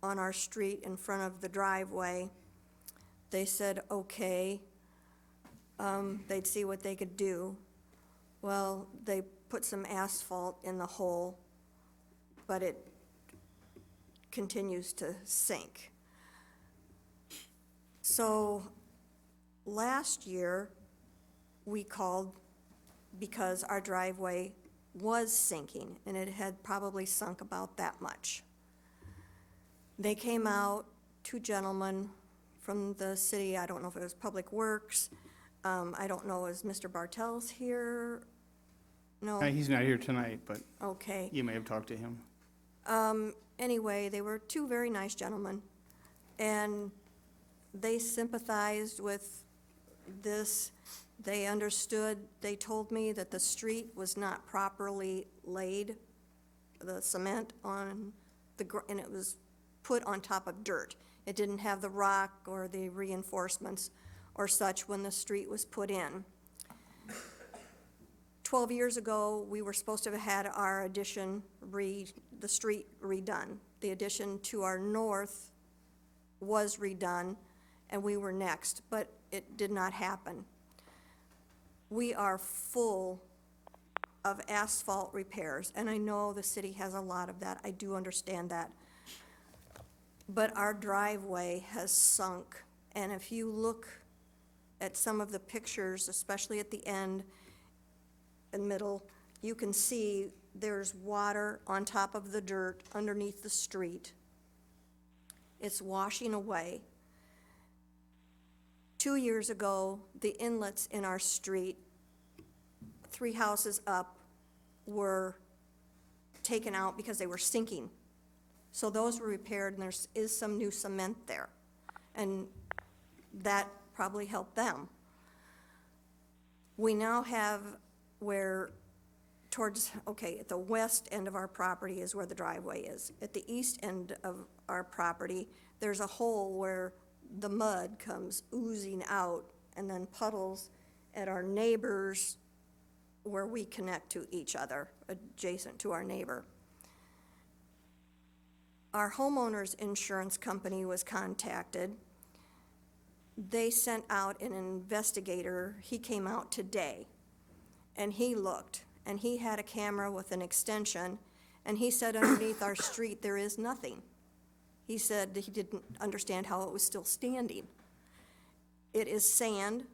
on our street in front of the driveway. They said, okay, they'd see what they could do. Well, they put some asphalt in the hole, but it continues to sink. So last year, we called because our driveway was sinking, and it had probably sunk about that much. They came out, 2 gentlemen from the city, I don't know if it was Public Works, I don't know, is Mr. Bartels here? No? He's not here tonight, but Okay. you may have talked to him. Anyway, they were 2 very nice gentlemen, and they sympathized with this. They understood, they told me that the street was not properly laid, the cement on and it was put on top of dirt. It didn't have the rock or the reinforcements or such when the street was put in. 12 years ago, we were supposed to have had our addition the street redone. The addition to our north was redone, and we were next, but it did not happen. We are full of asphalt repairs, and I know the city has a lot of that. I do understand that. But our driveway has sunk, and if you look at some of the pictures, especially at the end and middle, you can see there's water on top of the dirt underneath the street. It's washing away. 2 years ago, the inlets in our street, 3 houses up, were taken out because they were sinking. So those were repaired, and there is some new cement there. And that probably helped them. We now have where at the west end of our property is where the driveway is. At the east end of our property, there's a hole where the mud comes oozing out and then puddles at our neighbors where we connect to each other, adjacent to our neighbor. Our homeowner's insurance company was contacted. They sent out an investigator. He came out today, and he looked, and he had a camera with an extension, and he said underneath our street there is nothing. He said he didn't understand how it was still standing. It is sand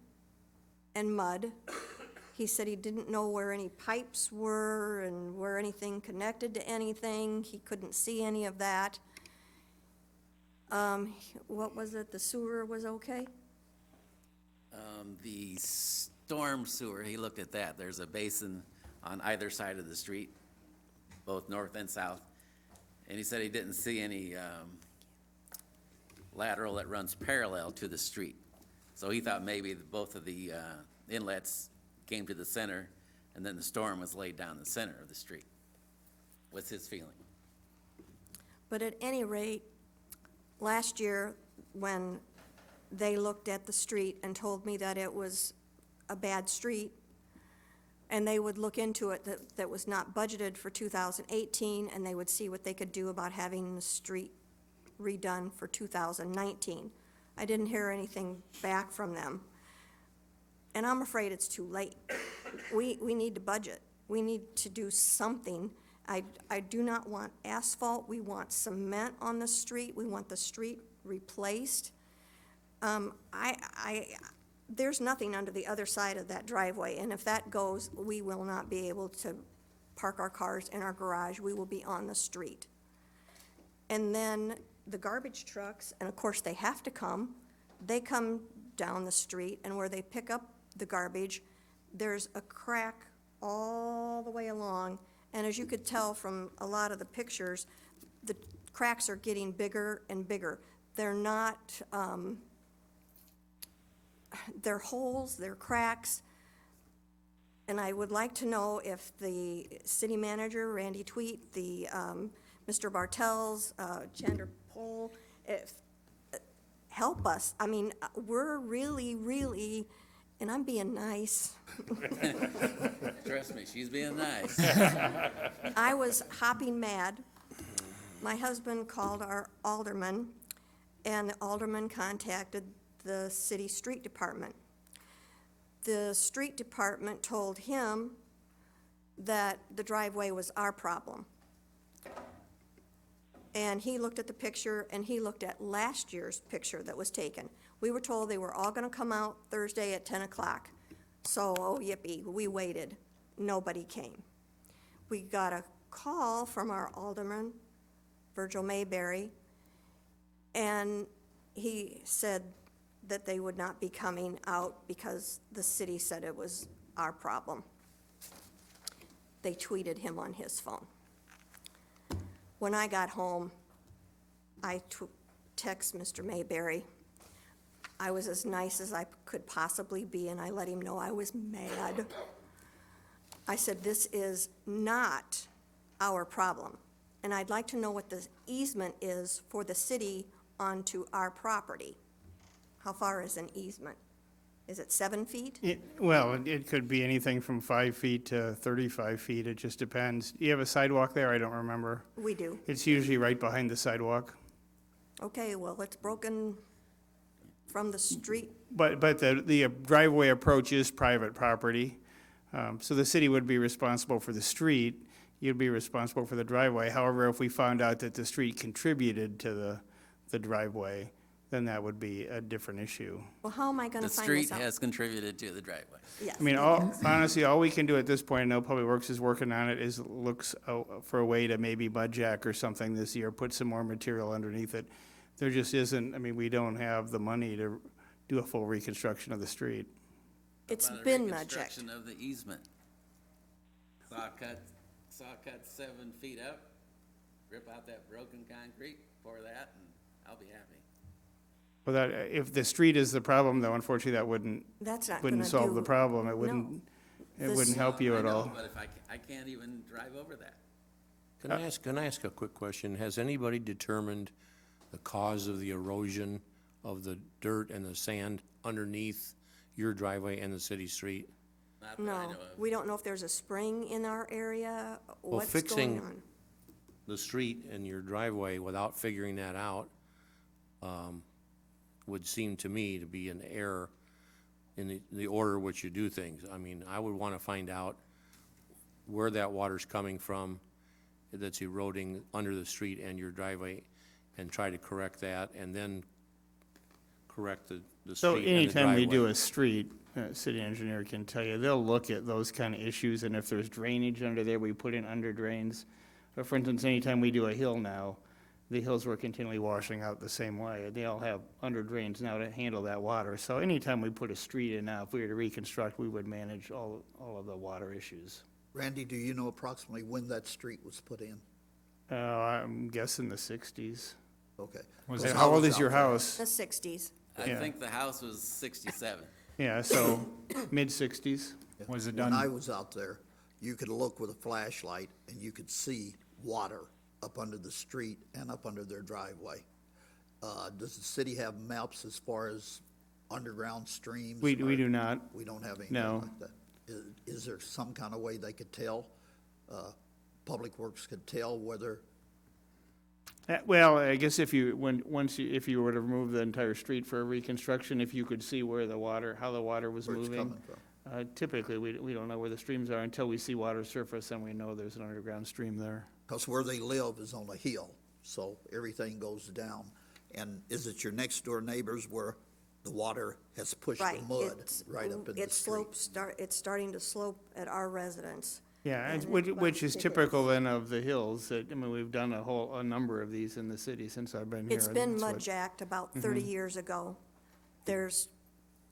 and mud. He said he didn't know where any pipes were and where anything connected to anything. He couldn't see any of that. What was it? The sewer was okay? The storm sewer, he looked at that. There's a basin on either side of the street, both north and south. And he said he didn't see any lateral that runs parallel to the street. So he thought maybe both of the inlets came to the center, and then the storm was laid down the center of the street. What's his feeling? But at any rate, last year, when they looked at the street and told me that it was a bad street, and they would look into it, that was not budgeted for 2018, and they would see what they could do about having the street redone for 2019. I didn't hear anything back from them. And I'm afraid it's too late. We need to budget. We need to do something. I do not want asphalt. We want cement on the street. We want the street replaced. There's nothing under the other side of that driveway, and if that goes, we will not be able to park our cars in our garage. We will be on the street. And then the garbage trucks, and of course they have to come, they come down the street, and where they pick up the garbage, there's a crack all the way along, and as you could tell from a lot of the pictures, the cracks are getting bigger and bigger. They're not, they're holes, they're cracks, and I would like to know if the city manager, Randy Tweet, the Mr. Bartels, Chandra Pohl, if, help us. I mean, we're really, really, and I'm being nice. Trust me, she's being nice. I was hopping mad. My husband called our alderman, and the alderman contacted the city street department. The street department told him that the driveway was our problem. And he looked at the picture, and he looked at last year's picture that was taken. We were told they were all gonna come out Thursday at 10 o'clock. So, oh yippee, we waited. Nobody came. We got a call from our alderman, Virgil Mayberry, and he said that they would not be coming out because the city said it was our problem. They tweeted him on his phone. When I got home, I text Mr. Mayberry. I was as nice as I could possibly be, and I let him know I was mad. I said, this is not our problem, and I'd like to know what the easement is for the city onto our property. How far is an easement? Is it 7 feet? Well, it could be anything from 5 feet to 35 feet. It just depends. You have a sidewalk there? I don't remember. We do. It's usually right behind the sidewalk. Okay, well, it's broken from the street. But the driveway approach is private property. So the city would be responsible for the street. You'd be responsible for the driveway. However, if we found out that the street contributed to the driveway, then that would be a different issue. Well, how am I gonna The find street this out? has contributed to the driveway. Yes. I mean, honestly, all we can do at this point, I know Public Works is working on it, is looks for a way to maybe mud jack or something this year, put some more material underneath it. There just isn't, I mean, we don't have the money to do a full reconstruction of the street. It's About a been mud jacked. reconstruction of the easement. Saw cut 7 feet up, rip out that broken concrete, pour that, and I'll be happy. Well, that, if the street is the problem, though, unfortunately, that That's not wouldn't gonna solve do- the problem. It no. wouldn't, it This- wouldn't help you I at know, all. But if I can't even drive over that. Can I ask a quick question? Has anybody determined the cause of the erosion of the dirt and the sand underneath your driveway and the city street? Not that I No, know of. we don't know if there's a spring in our area, Well, what's going fixing on. the street and your driveway without figuring that out would seem to me to be an error in the order which you do things. I mean, I would want to find out where that water's coming from that's eroding under the street and your driveway, and try to correct that, and then correct the So street and the anytime we do driveway. a street, city engineer can tell you, they'll look at those kind of issues, and if there's drainage under there, we put in under drains. For instance, anytime we do a hill now, the hills were continually washing out the same way. They all have under drains now to handle that water. So anytime we put a street in now, if we were to reconstruct, we would manage all of the water issues. Randy, do you know approximately when that street was put in? I'm guessing the 60s. Okay. Hey, how old is your house? The 60s. I Yeah. think the house was 67. Yeah, so mid-60s. Was it When done? I was out there, you could look with a flashlight and you could see water up under the street and up under their driveway. Does the city have maps as far as underground streams? We do not. We don't have anything No. like that. Is there some kind of way they could tell, Public Works could tell whether, Well, I guess if you were to remove the entire street for a reconstruction, if you could see where how the water was where it's moving. coming from? Typically, we don't know where the streams are until we see water surface, and we know there's an underground stream there. Because where they live is on a hill, so everything goes down. And is it your next door neighbors where the water has pushed the Right. mud It's- right up in the It street? slopes, it's starting to slope at our residence. Yeah, And which is it typical then of the hills, that, I mean, we've done a number of these in the city since I've been here. It's been That's mud what- jacked about 30 years ago. There's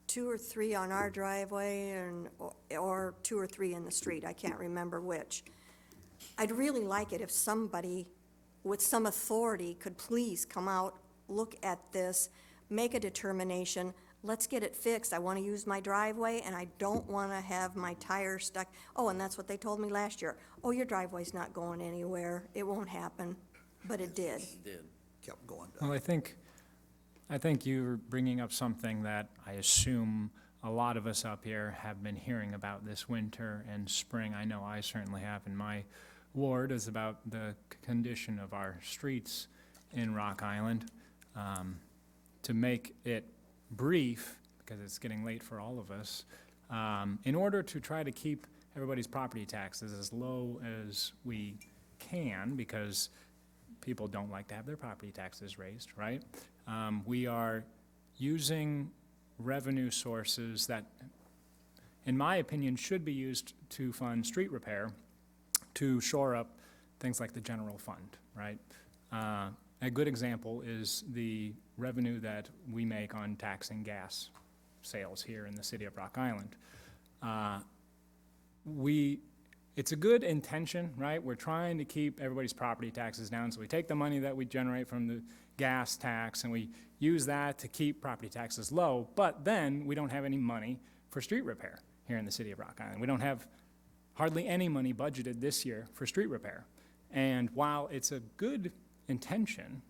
2 or 3 on our driveway or 2 or 3 in the street. I can't remember which. I'd really like it if somebody with some authority could please come out, look at this, make a determination. Let's get it fixed. I want to use my driveway, and I don't want to have my tires stuck. Oh, and that's what they told me last year. Oh, your driveway's not going anywhere. It won't happen. but it did. Did. Kept going down. Well, I think you're bringing up something that I assume a lot of us up here have been hearing about this winter and spring. I know I certainly have in my ward, is about the condition of our streets in Rock Island. To make it brief, because it's getting late for all of us, in order to try to keep everybody's property taxes as low as we can, because people don't like to have their property taxes raised, right? We are using revenue sources that, in my opinion, should be used to fund street repair to shore up things like the general fund, right? A good example is the revenue that we make on taxing gas sales here in the city of Rock Island. It's a good intention, right? We're trying to keep everybody's property taxes down, so we take the money that we generate from the gas tax and we use that to keep property taxes low, but then we don't have any money for street repair here in the city of Rock Island. We don't have hardly any money budgeted this year for street repair. And while it's a good intention,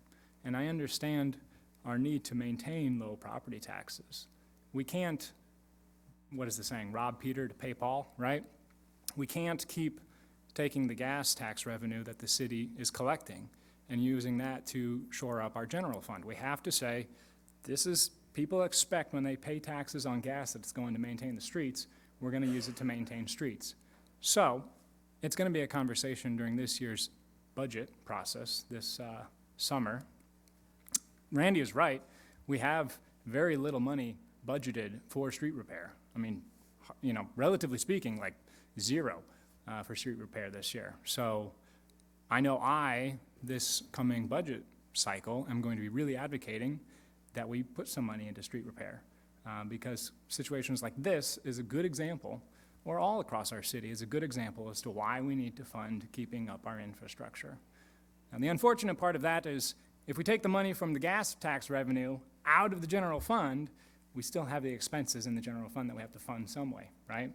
and I understand our need to maintain low property taxes, we can't, what is the saying, rob Peter to pay Paul, right? We can't keep taking the gas tax revenue that the city is collecting and using that to shore up our general fund. We have to say, this is, people expect when they pay taxes on gas that it's going to maintain the streets, we're gonna use it to maintain streets. So, it's gonna be a conversation during this year's budget process this summer. Randy is right, we have very little money budgeted for street repair. I mean, you know, relatively speaking, like zero for street repair this year. So I know this coming budget cycle, am going to be really advocating that we put some money into street repair because situations like this is a good example, or all across our city is a good example as to why we need to fund keeping up our infrastructure. And the unfortunate part of that is if we take the money from the gas tax revenue out of the general fund, we still have the expenses in the general fund that we have to fund some way, right?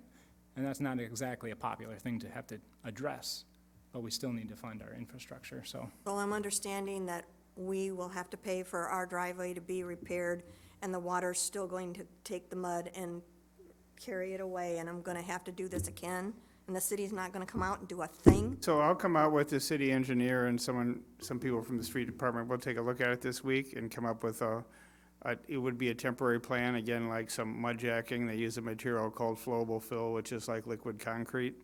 And that's not exactly a popular thing to have to address, but we still need to fund our infrastructure, so. Well, I'm understanding that we will have to pay for our driveway to be repaired, and the water's still going to take the mud and carry it away, and I'm gonna have to do this again, and the city's not gonna come out and do a thing. So I'll come out with the city engineer and some people from the street department. We'll take a look at it this week and come up with it would be a temporary plan, again, like some mud jacking. They use a material called flowable fill, which is like liquid concrete,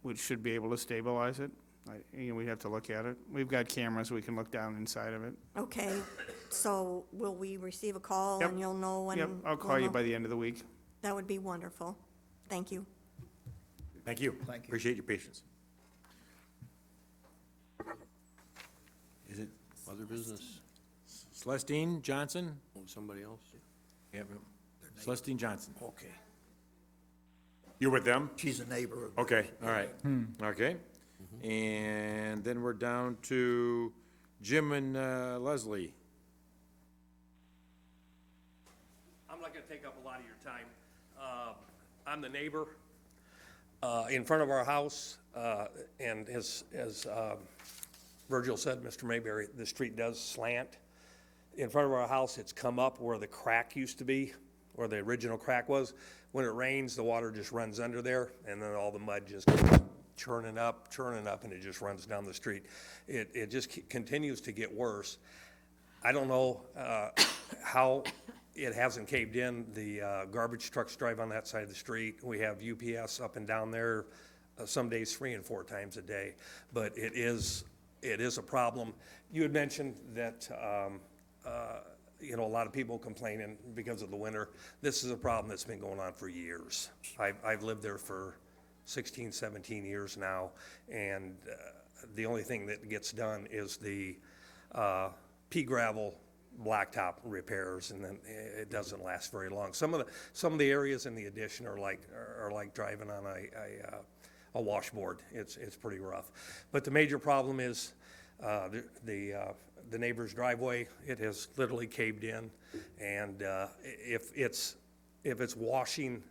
which should be able to stabilize it. We'd have to look at it. We've got cameras, we can look down inside of it. Okay, so will we receive a call Yep. and you'll know when? Yep, I'll call you by the end of the week. That would be wonderful. Thank you. Thank you. Thank you. Appreciate your patience. Is it other business? Celestine Johnson? Oh, somebody else? Yep. Celestine Johnson. Okay. You're with them? She's a neighbor of. Okay, all right. Okay. And then we're down to Jim and Leslie. I'm not gonna take up a lot of your time. I'm the neighbor in front of our house, and as Virgil said, Mr. Mayberry, the street does slant. In front of our house, it's come up where the crack used to be, where the original crack was. When it rains, the water just runs under there, and then all the mud just goes churning up, and it just runs down the street. It just continues to get worse. I don't know how it hasn't caved in. The garbage trucks drive on that side of the street. We have UPS up and down there, some days 3 and 4 times a day. But it is a problem. You had mentioned that a lot of people complaining because of the winter. This is a problem that's been going on for years. I've lived there for 16, 17 years now, and the only thing that gets done is the pea gravel blacktop repairs, and then it doesn't last very long. Some of the areas in the addition are like driving on a washboard. It's pretty rough. But the major problem is the neighbor's driveway. It has literally caved in, and if it's washing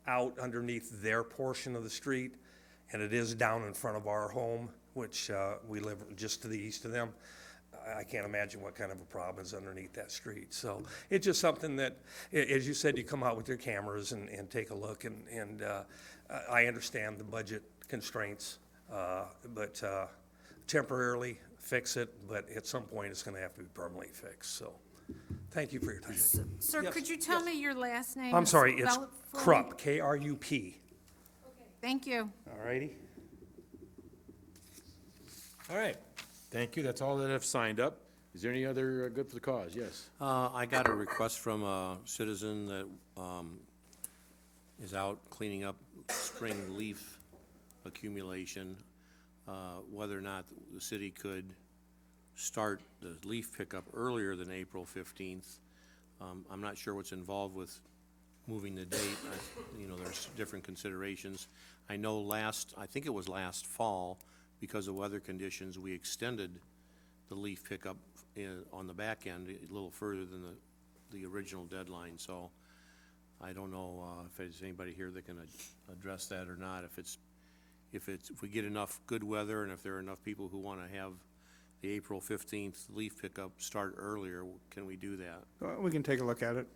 out underneath their portion of the street, and it is down in front of our home, which we live just to the east of them. I can't imagine what kind of a problem is underneath that street. So it's just something that, as you said, you come out with your cameras and take a look, and I understand the budget constraints, but temporarily fix it, but at some point it's gonna have to be permanently fixed, so thank you for your time. Sir, Yes, could you tell me your last name? I'm and sorry, it's spell it for me? Krupp, K-R-U-P. Thank you. All righty. All right, thank you, that's all that have signed up. Is there any other good for the cause? Yes. I got a request from a citizen that is out cleaning up spring leaf accumulation, whether or not the city could start the leaf pickup earlier than April 15th. I'm not sure what's involved with moving the date. There's different considerations. I know I think it was last fall, because of weather conditions, we extended the leaf pickup on the back end a little further than the original deadline, so I don't know if there's anybody here that can address that or not. If we get enough good weather and if there are enough people who want to have the April 15th leaf pickup start earlier, can we do that? We can take a look at it.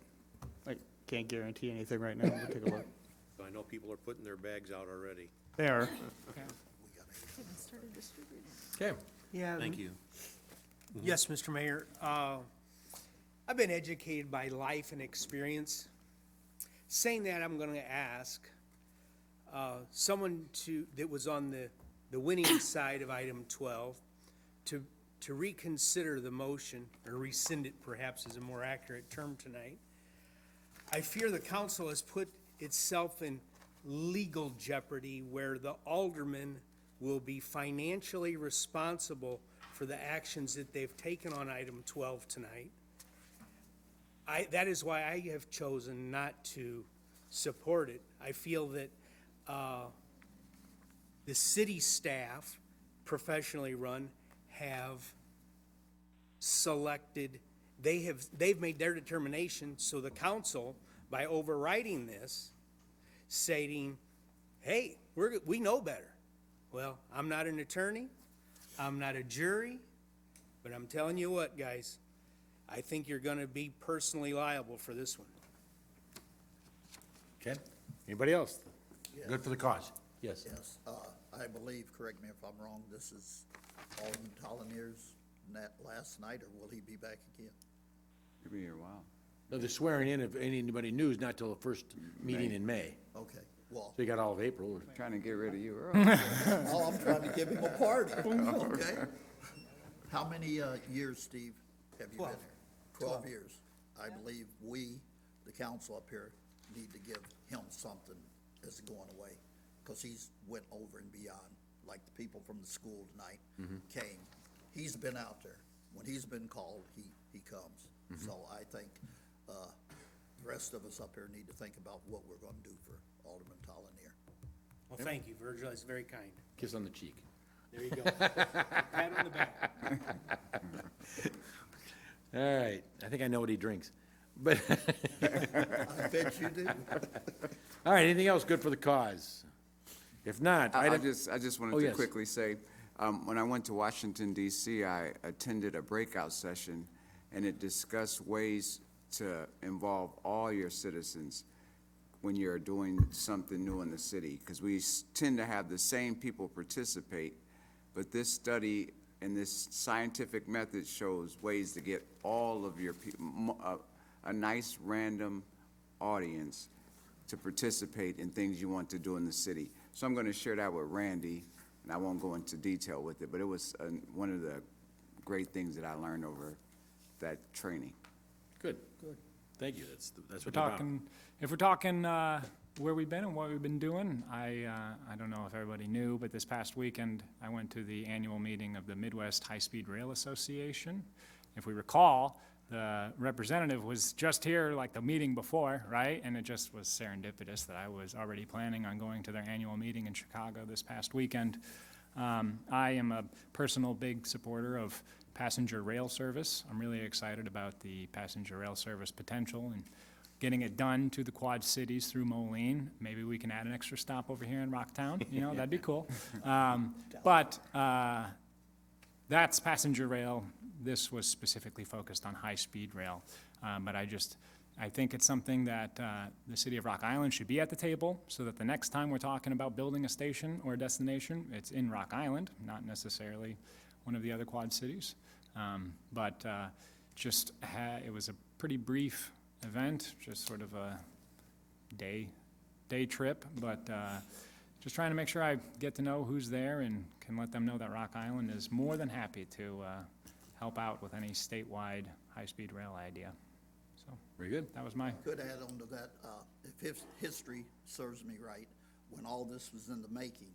I can't guarantee anything right now, we'll take a look. So I know people are putting their bags out already. They are. Okay. Yeah. Thank you. Yes, Mr. Mayor. I've been educated by life and experience. Saying that, I'm going to ask someone that was on the winning side of item 12 to reconsider the motion, or rescind it perhaps is a more accurate term tonight. I fear the council has put itself in legal jeopardy where the alderman will be financially responsible for the actions that they've taken on item 12 tonight. That is why I have chosen not to support it. I feel that the city staff, professionally run, have selected, they've made their determination, so the council, by overriding this, stating, hey, we know better. Well, I'm not an attorney, I'm not a jury, but I'm telling you what, guys, I think you're gonna be personally liable for this one. Okay, anybody else? Good for the cause? Yes. Yes, I believe, correct me if I'm wrong, this is Alderman Talonier's last night, or will he be back again? He'll be here a while. No, the swearing in, if anybody knew, is not till the first meeting in May. Okay, well, So you got all of April. Trying to get rid of you early. oh, I'm trying to give him a party, okay? How many years, Steve, have you been here? 12 years. I believe we, the council up here, need to give him something as going away, because he's went over and beyond, like the people from the school tonight came. He's been out there. When he's been called, he comes. So I think the rest of us up here need to think about what we're going to do for Alderman Talonier. Well, thank you, Virgil, that's very kind. Kiss on the cheek. There you go. Pat on the back. All right, I think I know what he drinks, but. I bet you do. All right, anything else good for the cause? If not, I just wanted Oh, to yes. quickly say, when I went to Washington DC, I attended a breakout session, and it discussed ways to involve all your citizens when you're doing something new in the city, because we tend to have the same people participate, but this study and this scientific method shows ways to get all of your people, a nice random audience to participate in things you want to do in the city. So I'm going to share that with Randy, and I won't go into detail with it, but it was one of the great things that I learned over that training. Good. Good. Thank you, that's If what we're we're about. talking where we've been and what we've been doing, I don't know if everybody knew, but this past weekend, I went to the annual meeting of the Midwest High-Speed Rail Association. If we recall, the representative was just here like the meeting before, right? And it just was serendipitous that I was already planning on going to their annual meeting in Chicago this past weekend. I am a personal big supporter of passenger rail service. I'm really excited about the passenger rail service potential in getting it done to the Quad Cities through Moline. Maybe we can add an extra stop over here in Rocktown, you know, that'd be cool. But that's passenger rail. This was specifically focused on high-speed rail. But I think it's something that the city of Rock Island should be at the table, so that the next time we're talking about building a station or a destination, it's in Rock Island, not necessarily one of the other Quad Cities. But it was a pretty brief event, just sort of a day trip, but just trying to make sure I get to know who's there and can let them know that Rock Island is more than happy to help out with any statewide high-speed rail idea. So, Very good. that was my, Could add on to that, if history serves me right, when all this was in the making,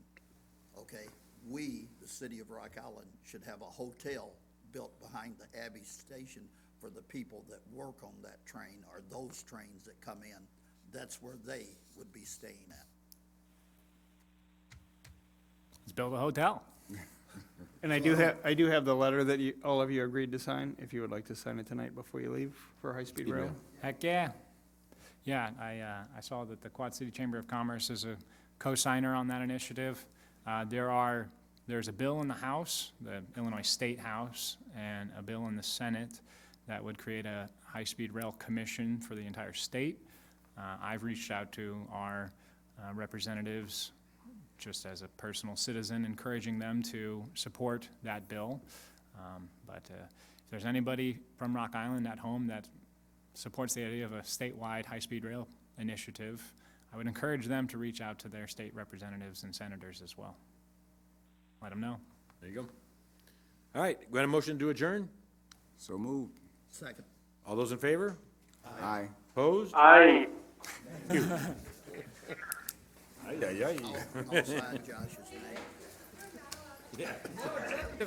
okay, we, the city of Rock Island, should have a hotel built behind the Abbey Station for the people that work on that train or those trains that come in. That's where they would be staying at. let's build a hotel. And I do have the letter that all of you agreed to sign, if you would like to sign it tonight before you leave for high-speed rail. Heck, yeah. Yeah, I saw that the Quad City Chamber of Commerce is a co-signer on that initiative. There's a bill in the House, the Illinois State House, and a bill in the Senate that would create a high-speed rail commission for the entire state. I've reached out to our representatives just as a personal citizen, encouraging them to support that bill. But if there's anybody from Rock Island at home that supports the idea of a statewide high-speed rail initiative, I would encourage them to reach out to their state representatives and senators as well. Let them know. There you go. All right, go ahead and motion to adjourn. So moved. Second. All those in favor? Aye. Opposed? Aye. Aye, aye, aye. I'll sign Josh's name. Yeah.